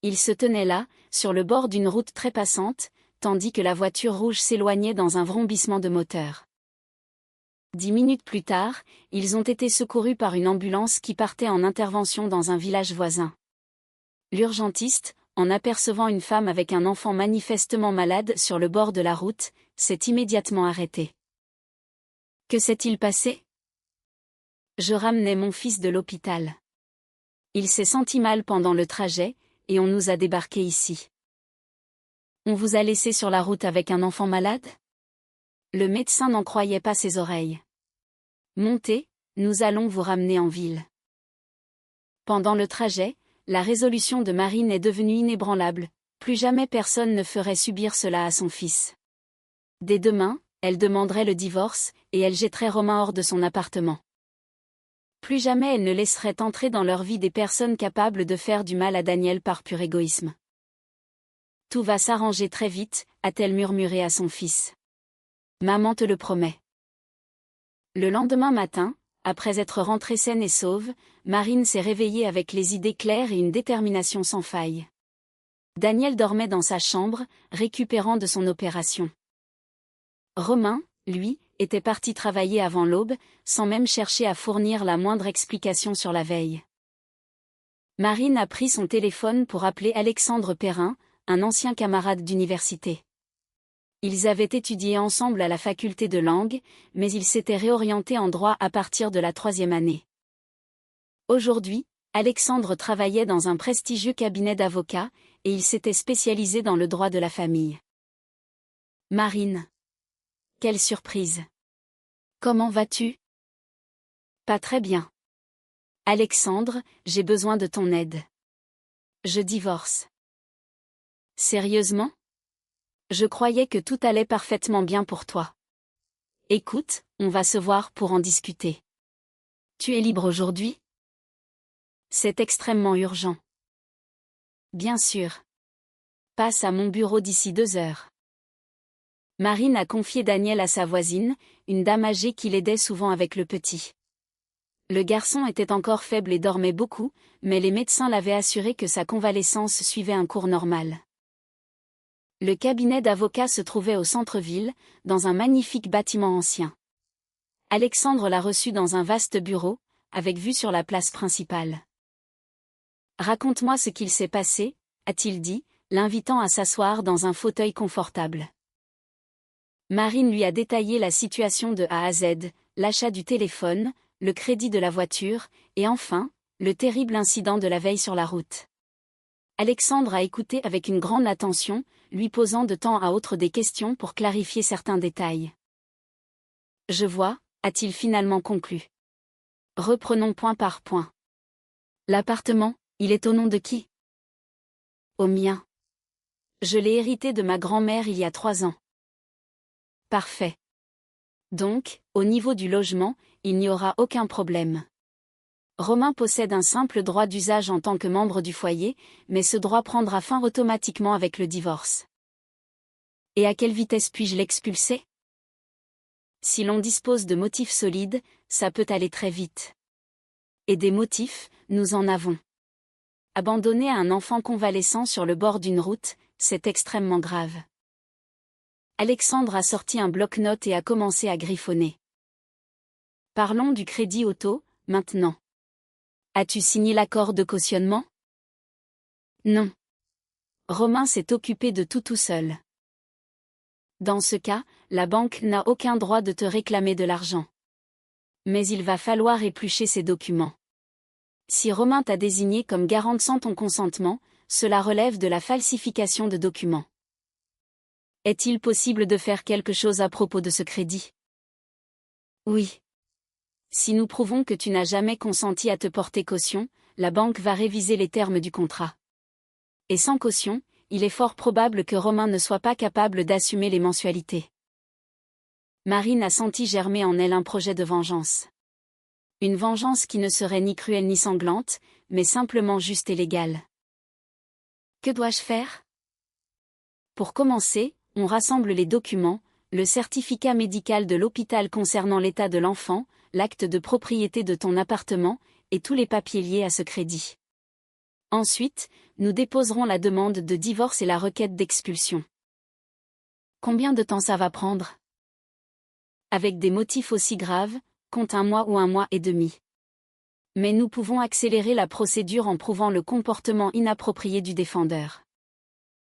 Il se tenait là, sur le bord d'une route très passante, tandis que la voiture rouge s'éloignait dans un vrombissement de moteur. 10 minutes plus tard, ils ont été secourus par une ambulance qui partait en intervention dans un village voisin. L'urgentiste, en apercevant une femme avec un enfant manifestement malade sur le bord de la route, s'est immédiatement arrêté. Que s'est-il passé ? Je ramenais mon fils de l'hôpital. Il s'est senti mal pendant le trajet, et on nous a débarqués ici. On vous a laissé sur la route avec un enfant malade ? Le médecin n'en croyait pas ses oreilles. Montez, nous allons vous ramener en ville. Pendant le trajet, la résolution de Marine est devenue inébranlable, plus jamais personne ne ferait subir cela à son fils. Dès demain, elle demanderait le divorce, et elle jetterait Romain hors de son appartement. Plus jamais elle ne laisserait entrer dans leur vie des personnes capables de faire du mal à Daniel par pur égoïsme. Tout va s'arranger très vite, a-t-elle murmuré à son fils. Maman te le promet. Le lendemain matin, après être rentrée saine et sauve, Marine s'est réveillée avec les idées claires et une détermination sans faille. Daniel dormait dans sa chambre, récupérant de son opération. Romain, lui, était parti travailler avant l'aube, sans même chercher à fournir la moindre explication sur la veille. Marine a pris son téléphone pour appeler Alexandre Perrin, un ancien camarade d'université. Ils avaient étudié ensemble à la faculté de langue, mais ils s'étaient réorientés en droit à partir de la 3e année. Aujourd'hui, Alexandre travaillait dans un prestigieux cabinet d'avocats, et il s'était spécialisé dans le droit de la famille. Marine. Quelle surprise. Comment vas-tu ? Pas très bien. Alexandre, j'ai besoin de ton aide. Je divorce. Sérieusement ? Je croyais que tout allait parfaitement bien pour toi. Écoute, on va se voir pour en discuter. Tu es libre aujourd'hui ? C'est extrêmement urgent. Bien sûr. Passe à mon bureau d'ici 2 heures. Marine a confié Daniel à sa voisine, une dame âgée qui l'aidait souvent avec le petit. Le garçon était encore faible et dormait beaucoup, mais les médecins l'avaient assuré que sa convalescence suivait un cours normal. Le cabinet d'avocats se trouvait au centre-ville, dans un magnifique bâtiment ancien. Alexandre l'a reçu dans un vaste bureau, avec vue sur la place principale. « Raconte-moi ce qu'il s'est passé », a-t-il dit, l'invitant à s'asseoir dans un fauteuil confortable. Marine lui a détaillé la situation de A à Z, l'achat du téléphone, le crédit de la voiture, et enfin, le terrible incident de la veille sur la route. Alexandre a écouté avec une grande attention, lui posant de temps à autre des questions pour clarifier certains détails. « Je vois », a-t-il finalement conclu. Reprenons point par point. L'appartement, il est au nom de qui ? Au mien. Je l'ai hérité de ma grand-mère il y a 3 ans. Parfait. Donc, au niveau du logement, il n'y aura aucun problème. Romain possède un simple droit d'usage en tant que membre du foyer, mais ce droit prendra fin automatiquement avec le divorce. Et à quelle vitesse puis-je l'expulser? Si l'on dispose de motifs solides, ça peut aller très vite. Et des motifs, nous en avons. Abandonner un enfant convalescent sur le bord d'une route, c'est extrêmement grave. Alexandre a sorti un bloc-notes et a commencé à griffonner. Parlons du crédit auto, maintenant. As-tu signé l'accord de cautionnement? Non. Romain s'est occupé de tout seul. Dans ce cas, la banque n'a aucun droit de te réclamer de l'argent. Mais il va falloir éplucher ces documents. Si Romain t'a désigné comme garante sans ton consentement, cela relève de la falsification de documents. Est-il possible de faire quelque chose à propos de ce crédit? Oui. Si nous prouvons que tu n'as jamais consenti à te porter caution, la banque va réviser les termes du contrat. Et sans caution, il est fort probable que Romain ne soit pas capable d'assumer les mensualités. Marine a senti germer en elle un projet de vengeance. Une vengeance qui ne serait ni cruelle ni sanglante, mais simplement juste et légale. Que dois-je faire? Pour commencer, on rassemble les documents, le certificat médical de l'hôpital concernant l'état de l'enfant, l'acte de propriété de ton appartement, et tous les papiers liés à ce crédit. Ensuite, nous déposerons la demande de divorce et la requête d'expulsion. Combien de temps ça va prendre? Avec des motifs aussi graves, compte 1 mois ou 1 mois et demi. Mais nous pouvons accélérer la procédure en prouvant le comportement inapproprié du défendeur.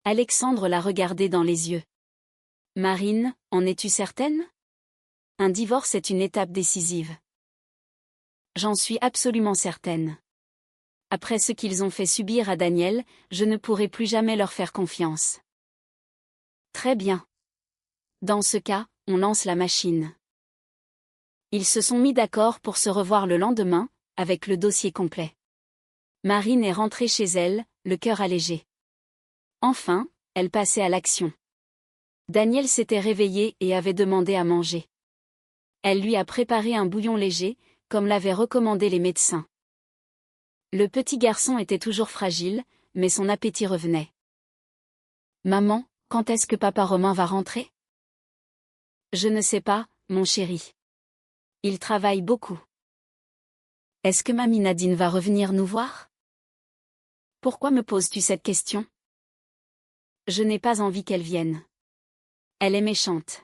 Alexandre l'a regardé dans les yeux. Marine, en es-tu certaine? Un divorce est une étape décisive. J'en suis absolument certaine. Après ce qu'ils ont fait subir à Daniel, je ne pourrai plus jamais leur faire confiance. Très bien. Dans ce cas, on lance la machine. Ils se sont mis d'accord pour se revoir le lendemain, avec le dossier complet. Marine est rentrée chez elle, le cœur allégé. Enfin, elle passait à l'action. Daniel s'était réveillé et avait demandé à manger. Elle lui a préparé un bouillon léger, comme l'avaient recommandé les médecins. Le petit garçon était toujours fragile, mais son appétit revenait. Maman, quand est-ce que papa Romain va rentrer? Je ne sais pas, mon chéri. Il travaille beaucoup. Est-ce que mamie Nadine va revenir nous voir? Pourquoi me poses-tu cette question? Je n'ai pas envie qu'elle vienne. Elle est méchante.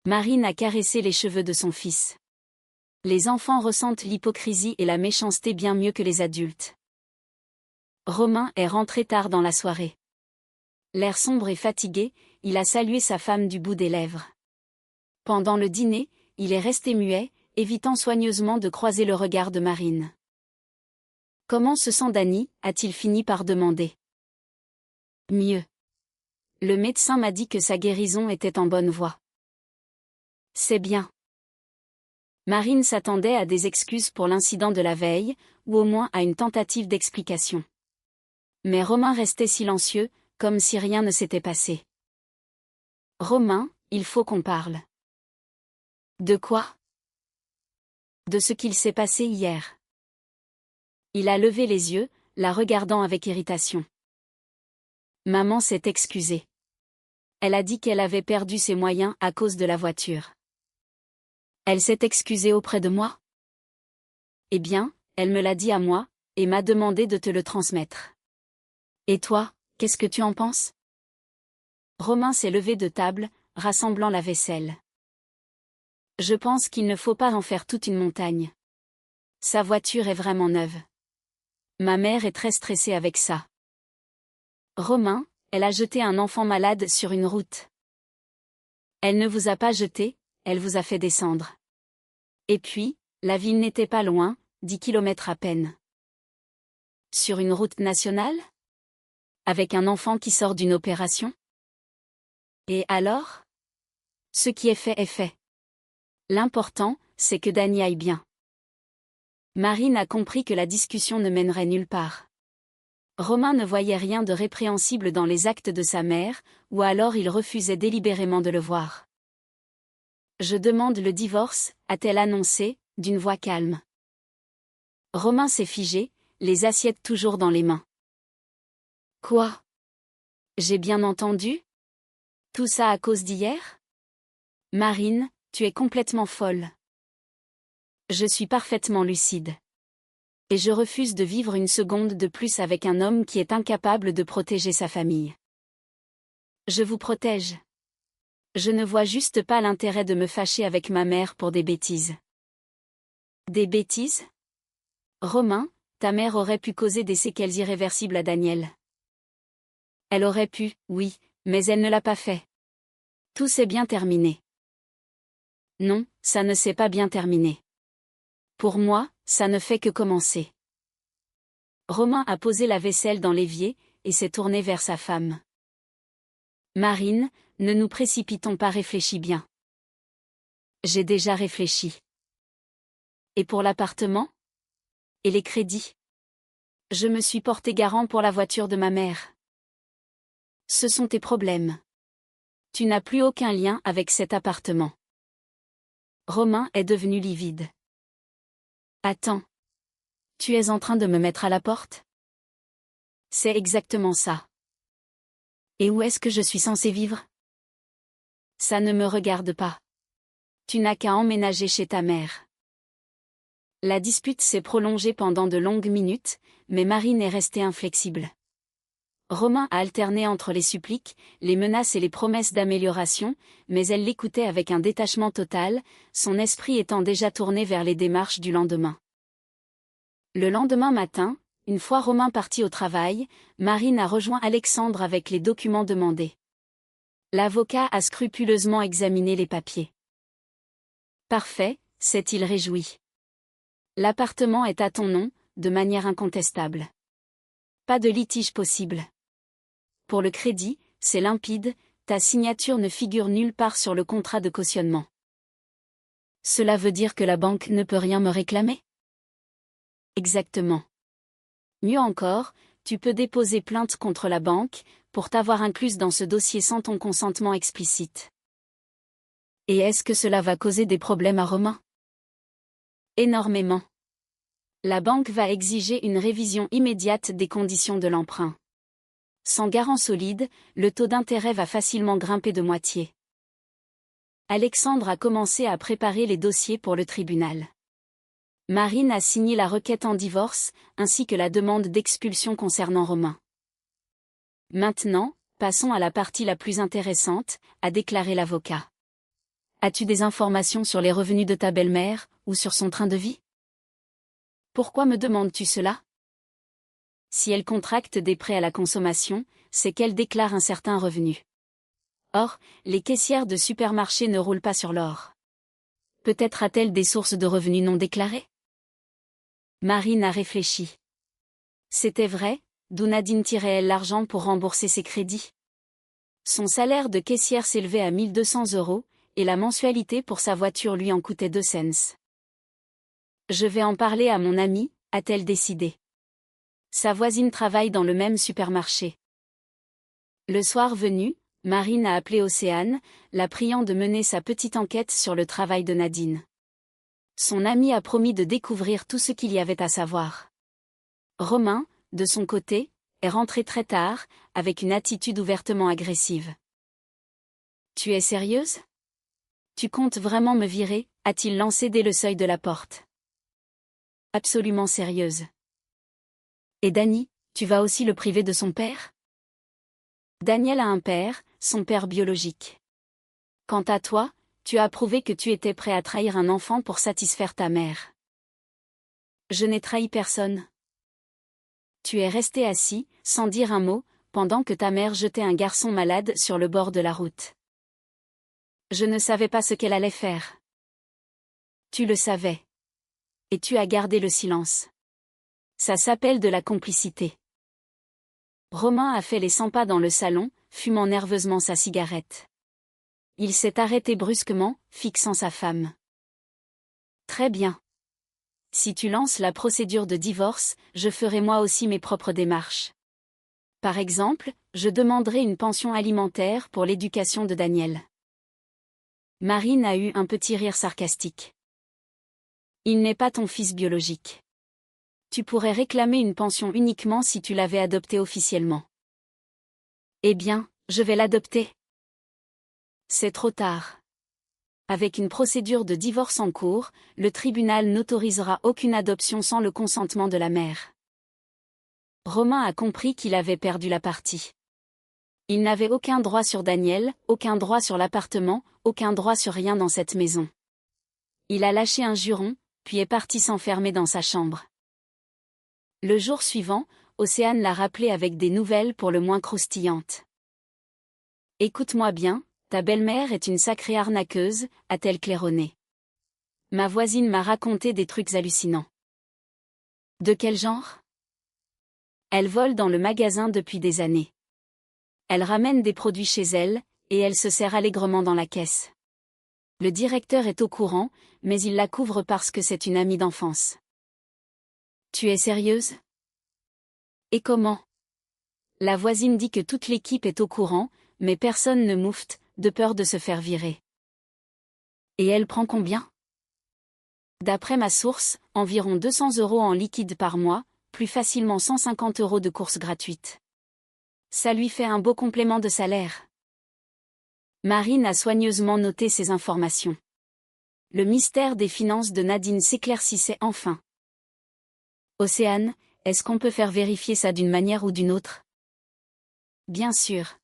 Marine a caressé les cheveux de son fils. Les enfants ressentent l'hypocrisie et la méchanceté bien mieux que les adultes. Romain est rentré tard dans la soirée. L'air sombre et fatigué, il a salué sa femme du bout des lèvres. Pendant le dîner, il est resté muet, évitant soigneusement de croiser le regard de Marine. Comment se sent Dany? A-t-il fini par demander. Mieux. Le médecin m'a dit que sa guérison était en bonne voie. C'est bien. Marine s'attendait à des excuses pour l'incident de la veille, ou au moins à une tentative d'explication. Mais Romain restait silencieux, comme si rien ne s'était passé. Romain, il faut qu'on parle. De quoi? De ce qu'il s'est passé hier. Il a levé les yeux, la regardant avec irritation. Maman s'est excusée. Elle a dit qu'elle avait perdu ses moyens à cause de la voiture. Elle s'est excusée auprès de moi? Eh bien, elle me l'a dit à moi, et m'a demandé de te le transmettre. Et toi, qu'est-ce que tu en penses? Romain s'est levé de table, rassemblant la vaisselle. Je pense qu'il ne faut pas en faire toute une montagne. Sa voiture est vraiment neuve. Ma mère est très stressée avec ça. Romain, elle a jeté un enfant malade sur une route. Elle ne vous a pas jeté, elle vous a fait descendre. Et puis, la ville n'était pas loin, 10 kilomètres à peine. Sur une route nationale? Avec un enfant qui sort d'une opération? Et alors? Ce qui est fait est fait. L'important, c'est que Dany aille bien. Marine a compris que la discussion ne mènerait nulle part. Romain ne voyait rien de répréhensible dans les actes de sa mère, ou alors il refusait délibérément de le voir. Je demande le divorce, a-t-elle annoncé, d'une voix calme. Romain s'est figé, les assiettes toujours dans les mains. Quoi? J'ai bien entendu? Tout ça à cause d'hier? Marine, tu es complètement folle. Je suis parfaitement lucide. Et je refuse de vivre une seconde de plus avec un homme qui est incapable de protéger sa famille. Je vous protège. Je ne vois juste pas l'intérêt de me fâcher avec ma mère pour des bêtises. Des bêtises? Romain, ta mère aurait pu causer des séquelles irréversibles à Daniel. Elle aurait pu, oui, mais elle ne l'a pas fait. Tout s'est bien terminé. Non, ça ne s'est pas bien terminé. Pour moi, ça ne fait que commencer. Romain a posé la vaisselle dans l'évier, et s'est tourné vers sa femme. Marine, ne nous précipitons pas, réfléchis bien. J'ai déjà réfléchi. Et pour l'appartement? Et les crédits? Je me suis porté garant pour la voiture de ma mère. Ce sont tes problèmes. Tu n'as plus aucun lien avec cet appartement. Romain est devenu livide. Attends. Tu es en train de me mettre à la porte? C'est exactement ça. Et où est-ce que je suis censée vivre? Ça ne me regarde pas. Tu n'as qu'à emménager chez ta mère. La dispute s'est prolongée pendant de longues minutes, mais Marine est restée inflexible. Romain a alterné entre les suppliques, les menaces et les promesses d'amélioration, mais elle l'écoutait avec un détachement total, son esprit étant déjà tourné vers les démarches du lendemain. Le lendemain matin, une fois Romain parti au travail, Marine a rejoint Alexandre avec les documents demandés. L'avocat a scrupuleusement examiné les papiers. Parfait, s'est-il réjoui. L'appartement est à ton nom, de manière incontestable. Pas de litige possible. Pour le crédit, c'est limpide, ta signature ne figure nulle part sur le contrat de cautionnement. Cela veut dire que la banque ne peut rien me réclamer? Exactement. Mieux encore, tu peux déposer plainte contre la banque, pour t'avoir incluse dans ce dossier sans ton consentement explicite. Et est-ce que cela va causer des problèmes à Romain? Énormément. La banque va exiger une révision immédiate des conditions de l'emprunt. Sans garant solide, le taux d'intérêt va facilement grimper de moitié. Alexandre a commencé à préparer les dossiers pour le tribunal. Marine a signé la requête en divorce, ainsi que la demande d'expulsion concernant Romain. Maintenant, passons à la partie la plus intéressante, a déclaré l'avocat. As-tu des informations sur les revenus de ta belle-mère, ou sur son train de vie? Pourquoi me demandes-tu cela? Si elle contracte des prêts à la consommation, c'est qu'elle déclare un certain revenu. Or, les caissières de supermarché ne roulent pas sur l'or. Peut-être a-t-elle des sources de revenus non déclarées? Marine a réfléchi. C'était vrai, d'où Nadine tirait-elle l'argent pour rembourser ses crédits? Son salaire de caissière s'élevait à 1200 €, et la mensualité pour sa voiture lui en coûtait 2 cents. Je vais en parler à mon amie, a-t-elle décidé. Sa voisine travaille dans le même supermarché. Le soir venu, Marine a appelé Océane, la priant de mener sa petite enquête sur le travail de Nadine. Son amie a promis de découvrir tout ce qu'il y avait à savoir. Romain, de son côté, est rentré très tard, avec une attitude ouvertement agressive. Tu es sérieuse? Tu comptes vraiment me virer, a-t-il lancé dès le seuil de la porte. Absolument sérieuse. Et Dany, tu vas aussi le priver de son père? Daniel a un père, son père biologique. Quant à toi, tu as prouvé que tu étais prêt à trahir un enfant pour satisfaire ta mère. Je n'ai trahi personne. Tu es resté assis, sans dire un mot, pendant que ta mère jetait un garçon malade sur le bord de la route. Je ne savais pas ce qu'elle allait faire. Tu le savais. Et tu as gardé le silence. Ça s'appelle de la complicité. Romain a fait les 100 pas dans le salon, fumant nerveusement sa cigarette. Il s'est arrêté brusquement, fixant sa femme. Très bien. Si tu lances la procédure de divorce, je ferai moi aussi mes propres démarches. Par exemple, je demanderai une pension alimentaire pour l'éducation de Daniel. Marine a eu un petit rire sarcastique. Il n'est pas ton fils biologique. Tu pourrais réclamer une pension uniquement si tu l'avais adopté officiellement. Eh bien, je vais l'adopter. C'est trop tard. Avec une procédure de divorce en cours, le tribunal n'autorisera aucune adoption sans le consentement de la mère. Romain a compris qu'il avait perdu la partie. Il n'avait aucun droit sur Daniel, aucun droit sur l'appartement, aucun droit sur rien dans cette maison. Il a lâché un juron, puis est parti s'enfermer dans sa chambre. Le jour suivant, Océane l'a rappelé avec des nouvelles pour le moins croustillantes. « Écoute-moi bien, ta belle-mère est une sacrée arnaqueuse, a-t-elle claironné. Ma voisine m'a raconté des trucs hallucinants. De quel genre? Elle vole dans le magasin depuis des années. Elle ramène des produits chez elle, et elle se sert allègrement dans la caisse. Le directeur est au courant, mais il la couvre parce que c'est une amie d'enfance. Tu es sérieuse? Et comment? La voisine dit que toute l'équipe est au courant, mais personne ne moufte, de peur de se faire virer. Et elle prend combien? D'après ma source, environ 200 € en liquide par mois, plus facilement 150 € de courses gratuites. Ça lui fait un beau complément de salaire. Marine a soigneusement noté ces informations. Le mystère des finances de Nadine s'éclaircissait enfin. Océane, est-ce qu'on peut faire vérifier ça d'une manière ou d'une autre? Bien sûr.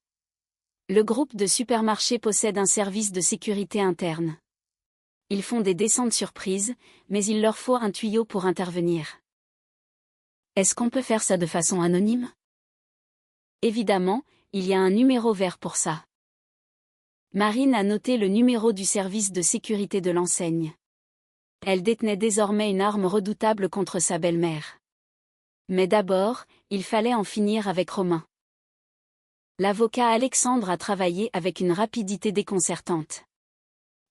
Le groupe de supermarchés possède un service de sécurité interne. Ils font des descentes surprises, mais il leur faut un tuyau pour intervenir. Est-ce qu'on peut faire ça de façon anonyme? Évidemment, il y a un numéro vert pour ça. Marine a noté le numéro du service de sécurité de l'enseigne. Elle détenait désormais une arme redoutable contre sa belle-mère. Mais d'abord, il fallait en finir avec Romain. L'avocat Alexandre a travaillé avec une rapidité déconcertante.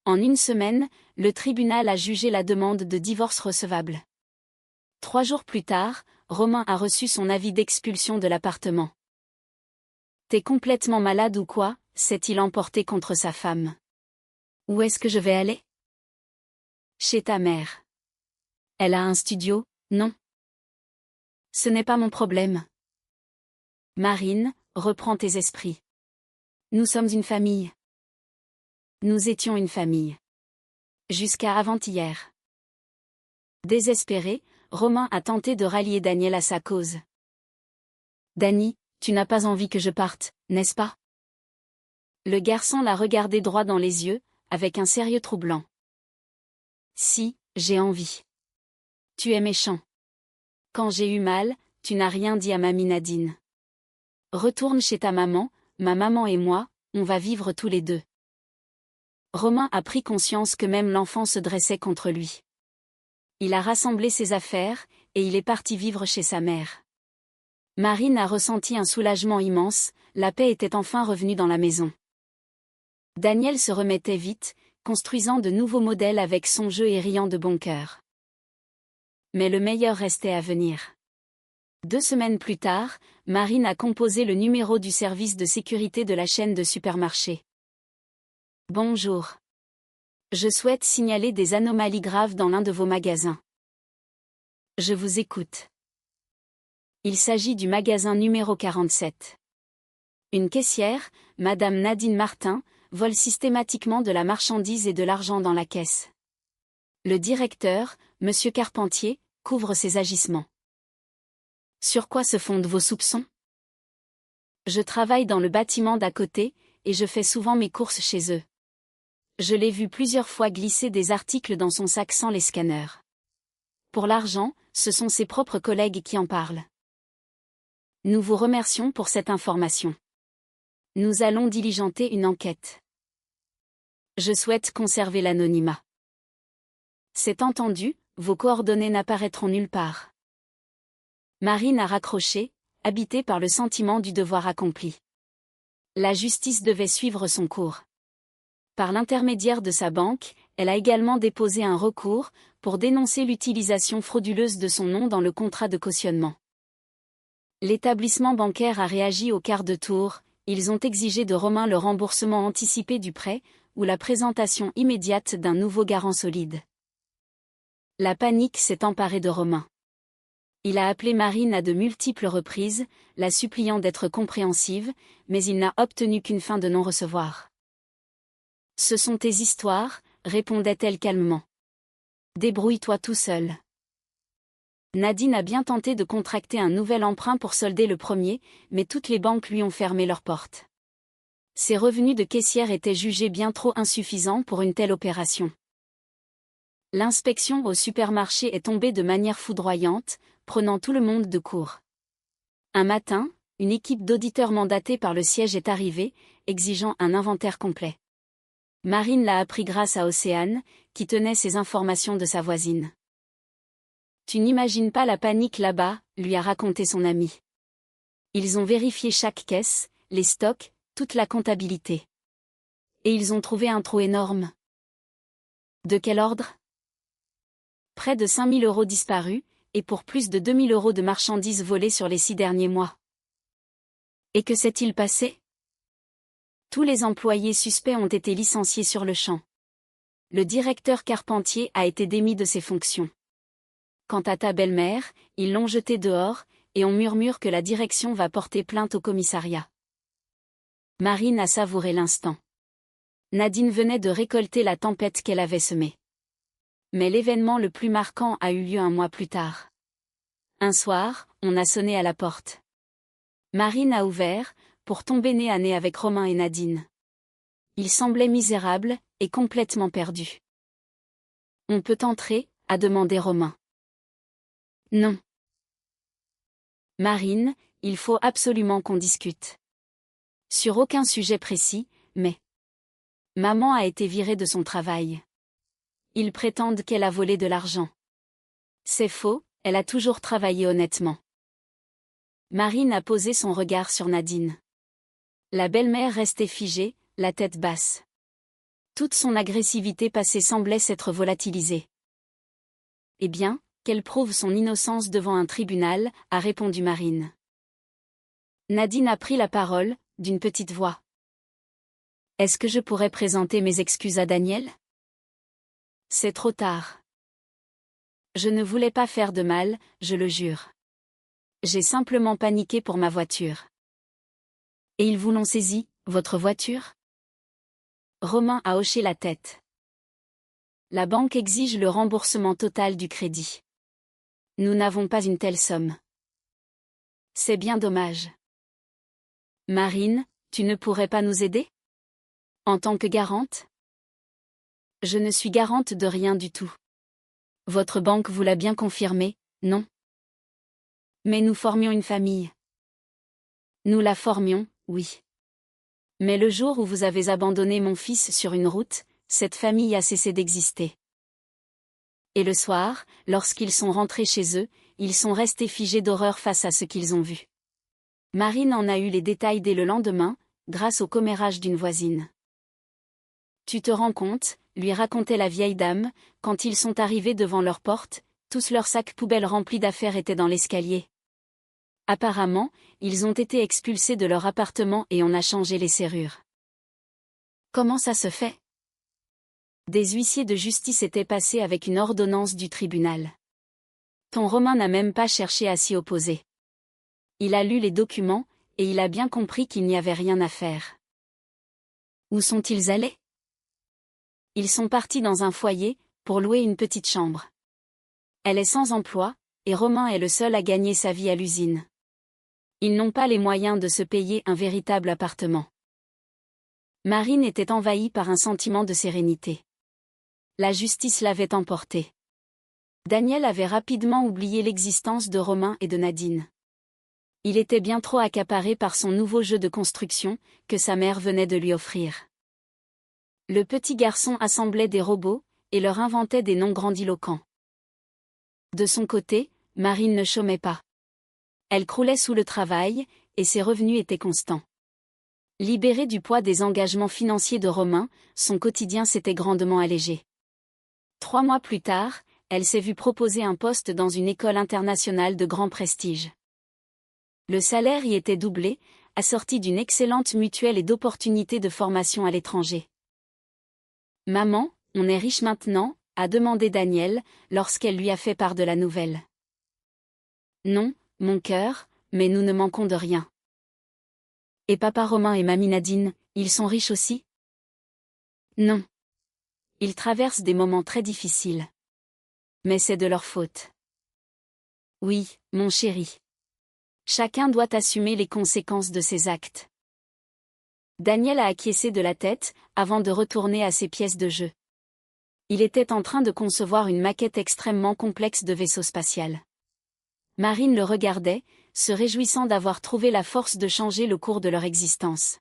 En une semaine, le tribunal a jugé la demande de divorce recevable. 3 jours plus tard, Romain a reçu son avis d'expulsion de l'appartement. « T'es complètement malade ou quoi ?» s'est-il emporté contre sa femme. « Où est-ce que je vais aller ? » « Chez ta mère. »« Elle a un studio, non ? » ?»« Ce n'est pas mon problème. » »« Marine, reprends tes esprits. Nous sommes une famille. » Nous étions une famille. Jusqu'à avant-hier. Désespéré, Romain a tenté de rallier Daniel à sa cause. « Dany, tu n'as pas envie que je parte, n'est-ce pas ?» Le garçon l'a regardé droit dans les yeux, avec un sérieux troublant. « Si, j'ai envie. Tu es méchant. Quand j'ai eu mal, tu n'as rien dit à mamie Nadine. Retourne chez ta maman, ma maman et moi, on va vivre tous les deux. » Romain a pris conscience que même l'enfant se dressait contre lui. Il a rassemblé ses affaires, et il est parti vivre chez sa mère. Marine a ressenti un soulagement immense, la paix était enfin revenue dans la maison. Daniel se remettait vite, construisant de nouveaux modèles avec son jeu et riant de bon cœur. Mais le meilleur restait à venir. 2 semaines plus tard, Marine a composé le numéro du service de sécurité de la chaîne de supermarchés. Bonjour. Je souhaite signaler des anomalies graves dans l'un de vos magasins. Je vous écoute. Il s'agit du magasin numéro 47. Une caissière, Madame Nadine Martin, vole systématiquement de la marchandise et de l'argent dans la caisse. Le directeur, Monsieur Carpentier, couvre ces agissements. Sur quoi se fondent vos soupçons? Je travaille dans le bâtiment d'à côté, et je fais souvent mes courses chez eux. Je l'ai vu plusieurs fois glisser des articles dans son sac sans les scanners. Pour l'argent, ce sont ses propres collègues qui en parlent. Nous vous remercions pour cette information. Nous allons diligenter une enquête. Je souhaite conserver l'anonymat. C'est entendu, vos coordonnées n'apparaîtront nulle part. Marine a raccroché, habitée par le sentiment du devoir accompli. La justice devait suivre son cours. Par l'intermédiaire de sa banque, elle a également déposé un recours pour dénoncer l'utilisation frauduleuse de son nom dans le contrat de cautionnement. L'établissement bancaire a réagi au quart de tour, ils ont exigé de Romain le remboursement anticipé du prêt, ou la présentation immédiate d'un nouveau garant solide. La panique s'est emparée de Romain. Il a appelé Marine à de multiples reprises, la suppliant d'être compréhensive, mais il n'a obtenu qu'une fin de non-recevoir. « Ce sont tes histoires, répondait-elle calmement. Débrouille-toi tout seul. » Nadine a bien tenté de contracter un nouvel emprunt pour solder le premier, mais toutes les banques lui ont fermé leurs portes. Ses revenus de caissière étaient jugés bien trop insuffisants pour une telle opération. L'inspection au supermarché est tombée de manière foudroyante, prenant tout le monde de court. Un matin, une équipe d'auditeurs mandatée par le siège est arrivée, exigeant un inventaire complet. Marine l'a appris grâce à Océane, qui tenait ces informations de sa voisine. « Tu n'imagines pas la panique là-bas », lui a raconté son ami. Ils ont vérifié chaque caisse, les stocks, toute la comptabilité. Et ils ont trouvé un trou énorme. De quel ordre ? Près de 5 000 € disparus, et pour plus de 2 000 € de marchandises volées sur les 6 derniers mois. Et que s'est-il passé ? Tous les employés suspects ont été licenciés sur le champ. Le directeur Carpentier a été démis de ses fonctions. Quant à ta belle-mère, ils l'ont jetée dehors, et on murmure que la direction va porter plainte au commissariat. Marine a savouré l'instant. Nadine venait de récolter la tempête qu'elle avait semée. Mais l'événement le plus marquant a eu lieu un mois plus tard. Un soir, on a sonné à la porte. Marine a ouvert, pour tomber nez à nez avec Romain et Nadine. Il semblait misérable, et complètement perdu. « On peut entrer ?» a demandé Romain. « Non. Marine, il faut absolument qu'on discute. Sur aucun sujet précis, mais... Maman a été virée de son travail. Ils prétendent qu'elle a volé de l'argent. C'est faux, elle a toujours travaillé honnêtement. » Marine a posé son regard sur Nadine. La belle-mère restait figée, la tête basse. Toute son agressivité passée semblait s'être volatilisée. « Eh bien, qu'elle prouve son innocence devant un tribunal, » a répondu Marine. Nadine a pris la parole, d'une petite voix. « Est-ce que je pourrais présenter mes excuses à Daniel ? C'est trop tard. Je ne voulais pas faire de mal, je le jure. J'ai simplement paniqué pour ma voiture. » Et ils vous l'ont saisie, votre voiture ? Romain a hoché la tête. La banque exige le remboursement total du crédit. Nous n'avons pas une telle somme. C'est bien dommage. Marine, tu ne pourrais pas nous aider ? En tant que garante ? Je ne suis garante de rien du tout. Votre banque vous l'a bien confirmé, non ? Mais nous formions une famille. Nous la formions, oui. Mais le jour où vous avez abandonné mon fils sur une route, cette famille a cessé d'exister. Et le soir, lorsqu'ils sont rentrés chez eux, ils sont restés figés d'horreur face à ce qu'ils ont vu. Marine en a eu les détails dès le lendemain, grâce au commérage d'une voisine. Tu te rends compte, lui racontait la vieille dame, quand ils sont arrivés devant leur porte, tous leurs sacs poubelles remplis d'affaires étaient dans l'escalier. Apparemment, ils ont été expulsés de leur appartement et on a changé les serrures. Comment ça se fait ? Des huissiers de justice étaient passés avec une ordonnance du tribunal. Ton Romain n'a même pas cherché à s'y opposer. Il a lu les documents, et il a bien compris qu'il n'y avait rien à faire. Où sont-ils allés ? Ils sont partis dans un foyer, pour louer une petite chambre. Elle est sans emploi, et Romain est le seul à gagner sa vie à l'usine. Ils n'ont pas les moyens de se payer un véritable appartement. Marine était envahie par un sentiment de sérénité. La justice l'avait emporté. Daniel avait rapidement oublié l'existence de Romain et de Nadine. Il était bien trop accaparé par son nouveau jeu de construction, que sa mère venait de lui offrir. Le petit garçon assemblait des robots, et leur inventait des noms grandiloquents. De son côté, Marine ne chômait pas. Elle croulait sous le travail, et ses revenus étaient constants. Libérée du poids des engagements financiers de Romain, son quotidien s'était grandement allégé. 3 mois plus tard, elle s'est vue proposer un poste dans une école internationale de grand prestige. Le salaire y était doublé, assorti d'une excellente mutuelle et d'opportunités de formation à l'étranger. « Maman, on est riche maintenant ?» a demandé Daniel, lorsqu'elle lui a fait part de la nouvelle. Non, mon cœur, mais nous ne manquons de rien. Et papa Romain et mamie Nadine, ils sont riches aussi? Non. Ils traversent des moments très difficiles. Mais c'est de leur faute. Oui, mon chéri. Chacun doit assumer les conséquences de ses actes. Daniel a acquiescé de la tête, avant de retourner à ses pièces de jeu. Il était en train de concevoir une maquette extrêmement complexe de vaisseau spatial. Marine le regardait, se réjouissant d'avoir trouvé la force de changer le cours de leur existence.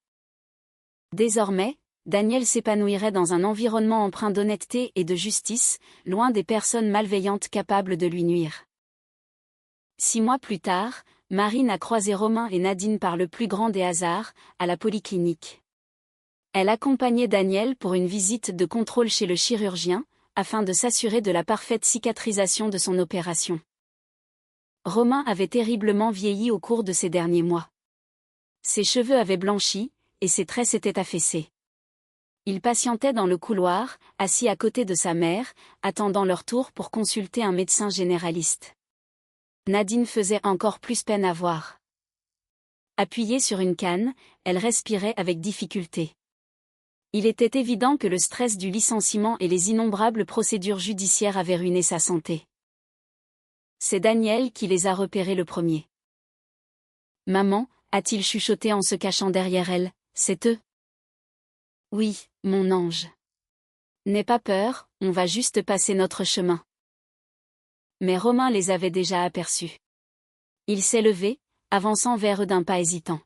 Désormais, Daniel s'épanouirait dans un environnement empreint d'honnêteté et de justice, loin des personnes malveillantes capables de lui nuire. 6 mois plus tard, Marine a croisé Romain et Nadine par le plus grand des hasards, à la polyclinique. Elle accompagnait Daniel pour une visite de contrôle chez le chirurgien, afin de s'assurer de la parfaite cicatrisation de son opération. Romain avait terriblement vieilli au cours de ces derniers mois. Ses cheveux avaient blanchi, et ses traits s'étaient affaissés. Il patientait dans le couloir, assis à côté de sa mère, attendant leur tour pour consulter un médecin généraliste. Nadine faisait encore plus peine à voir. Appuyée sur une canne, elle respirait avec difficulté. Il était évident que le stress du licenciement et les innombrables procédures judiciaires avaient ruiné sa santé. C'est Daniel qui les a repérés le premier. « Maman » a-t-il chuchoté en se cachant derrière elle, « c'est eux ?» « Oui, mon ange. N'aie pas peur, on va juste passer notre chemin. » Mais Romain les avait déjà aperçus. Il s'est levé, avançant vers eux d'un pas hésitant.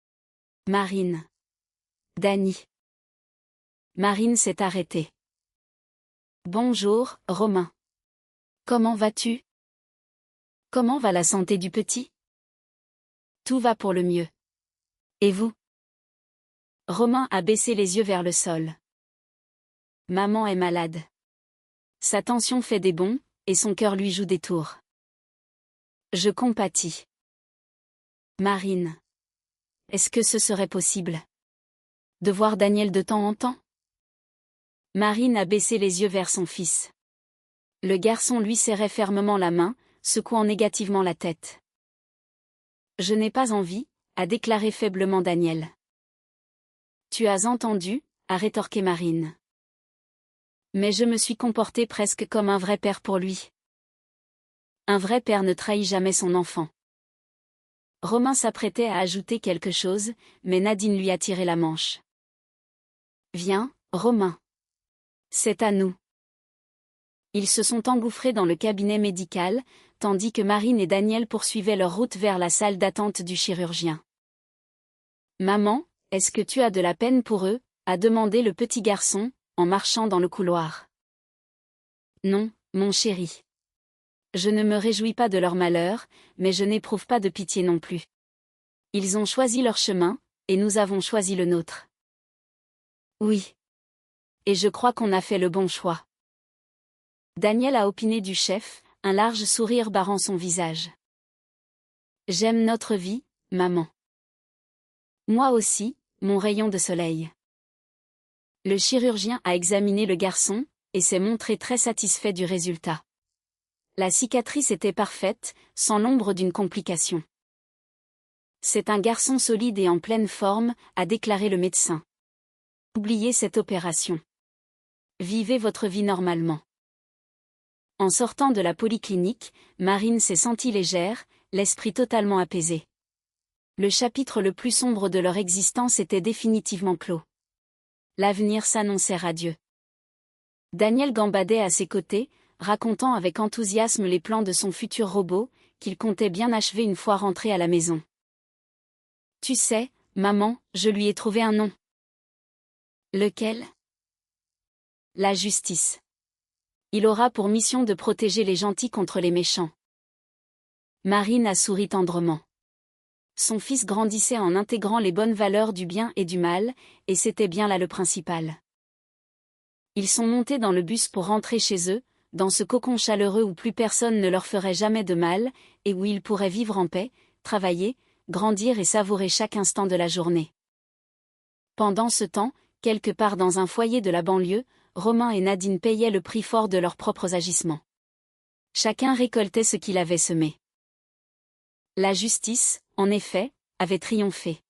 « Marine. Dany. » Marine s'est arrêtée. « Bonjour, Romain. Comment vas-tu? Comment va la santé du petit? » « Tout va pour le mieux. Et vous? » Romain a baissé les yeux vers le sol. « Maman est malade. Sa tension fait des bonds, et son cœur lui joue des tours. Je compatis. Marine. Est-ce que ce serait possible? De voir Daniel de temps en temps? » Marine a baissé les yeux vers son fils. Le garçon lui serrait fermement la main, secouant négativement la tête. « Je n'ai pas envie, » a déclaré faiblement Daniel. « Tu as entendu, » a rétorqué Marine. « Mais je me suis comporté presque comme un vrai père pour lui. » Un vrai père ne trahit jamais son enfant. Romain s'apprêtait à ajouter quelque chose, mais Nadine lui a tiré la manche. « Viens, Romain. C'est à nous. » Ils se sont engouffrés dans le cabinet médical, tandis que Marine et Daniel poursuivaient leur route vers la salle d'attente du chirurgien. « Maman, est-ce que tu as de la peine pour eux? » a demandé le petit garçon, en marchant dans le couloir. « Non, mon chéri. Je ne me réjouis pas de leur malheur, mais je n'éprouve pas de pitié non plus. Ils ont choisi leur chemin, et nous avons choisi le nôtre. Oui. Et je crois qu'on a fait le bon choix. » Daniel a opiné du chef, un large sourire barrant son visage. « J'aime notre vie, maman. » Moi aussi, mon rayon de soleil. Le chirurgien a examiné le garçon, et s'est montré très satisfait du résultat. La cicatrice était parfaite, sans l'ombre d'une complication. « C'est un garçon solide et en pleine forme, » a déclaré le médecin. « Oubliez cette opération. Vivez votre vie normalement. » En sortant de la polyclinique, Marine s'est sentie légère, l'esprit totalement apaisé. Le chapitre le plus sombre de leur existence était définitivement clos. L'avenir s'annonçait radieux. Daniel gambadait à ses côtés, racontant avec enthousiasme les plans de son futur robot, qu'il comptait bien achever une fois rentré à la maison. « Tu sais, maman, je lui ai trouvé un nom. » « Lequel ? » ?»« La justice. Il aura pour mission de protéger les gentils contre les méchants. » Marine a souri tendrement. Son fils grandissait en intégrant les bonnes valeurs du bien et du mal, et c'était bien là le principal. Ils sont montés dans le bus pour rentrer chez eux, dans ce cocon chaleureux où plus personne ne leur ferait jamais de mal, et où ils pourraient vivre en paix, travailler, grandir et savourer chaque instant de la journée. Pendant ce temps, quelque part dans un foyer de la banlieue, Romain et Nadine payaient le prix fort de leurs propres agissements. Chacun récoltait ce qu'il avait semé. La justice, en effet, avait triomphé.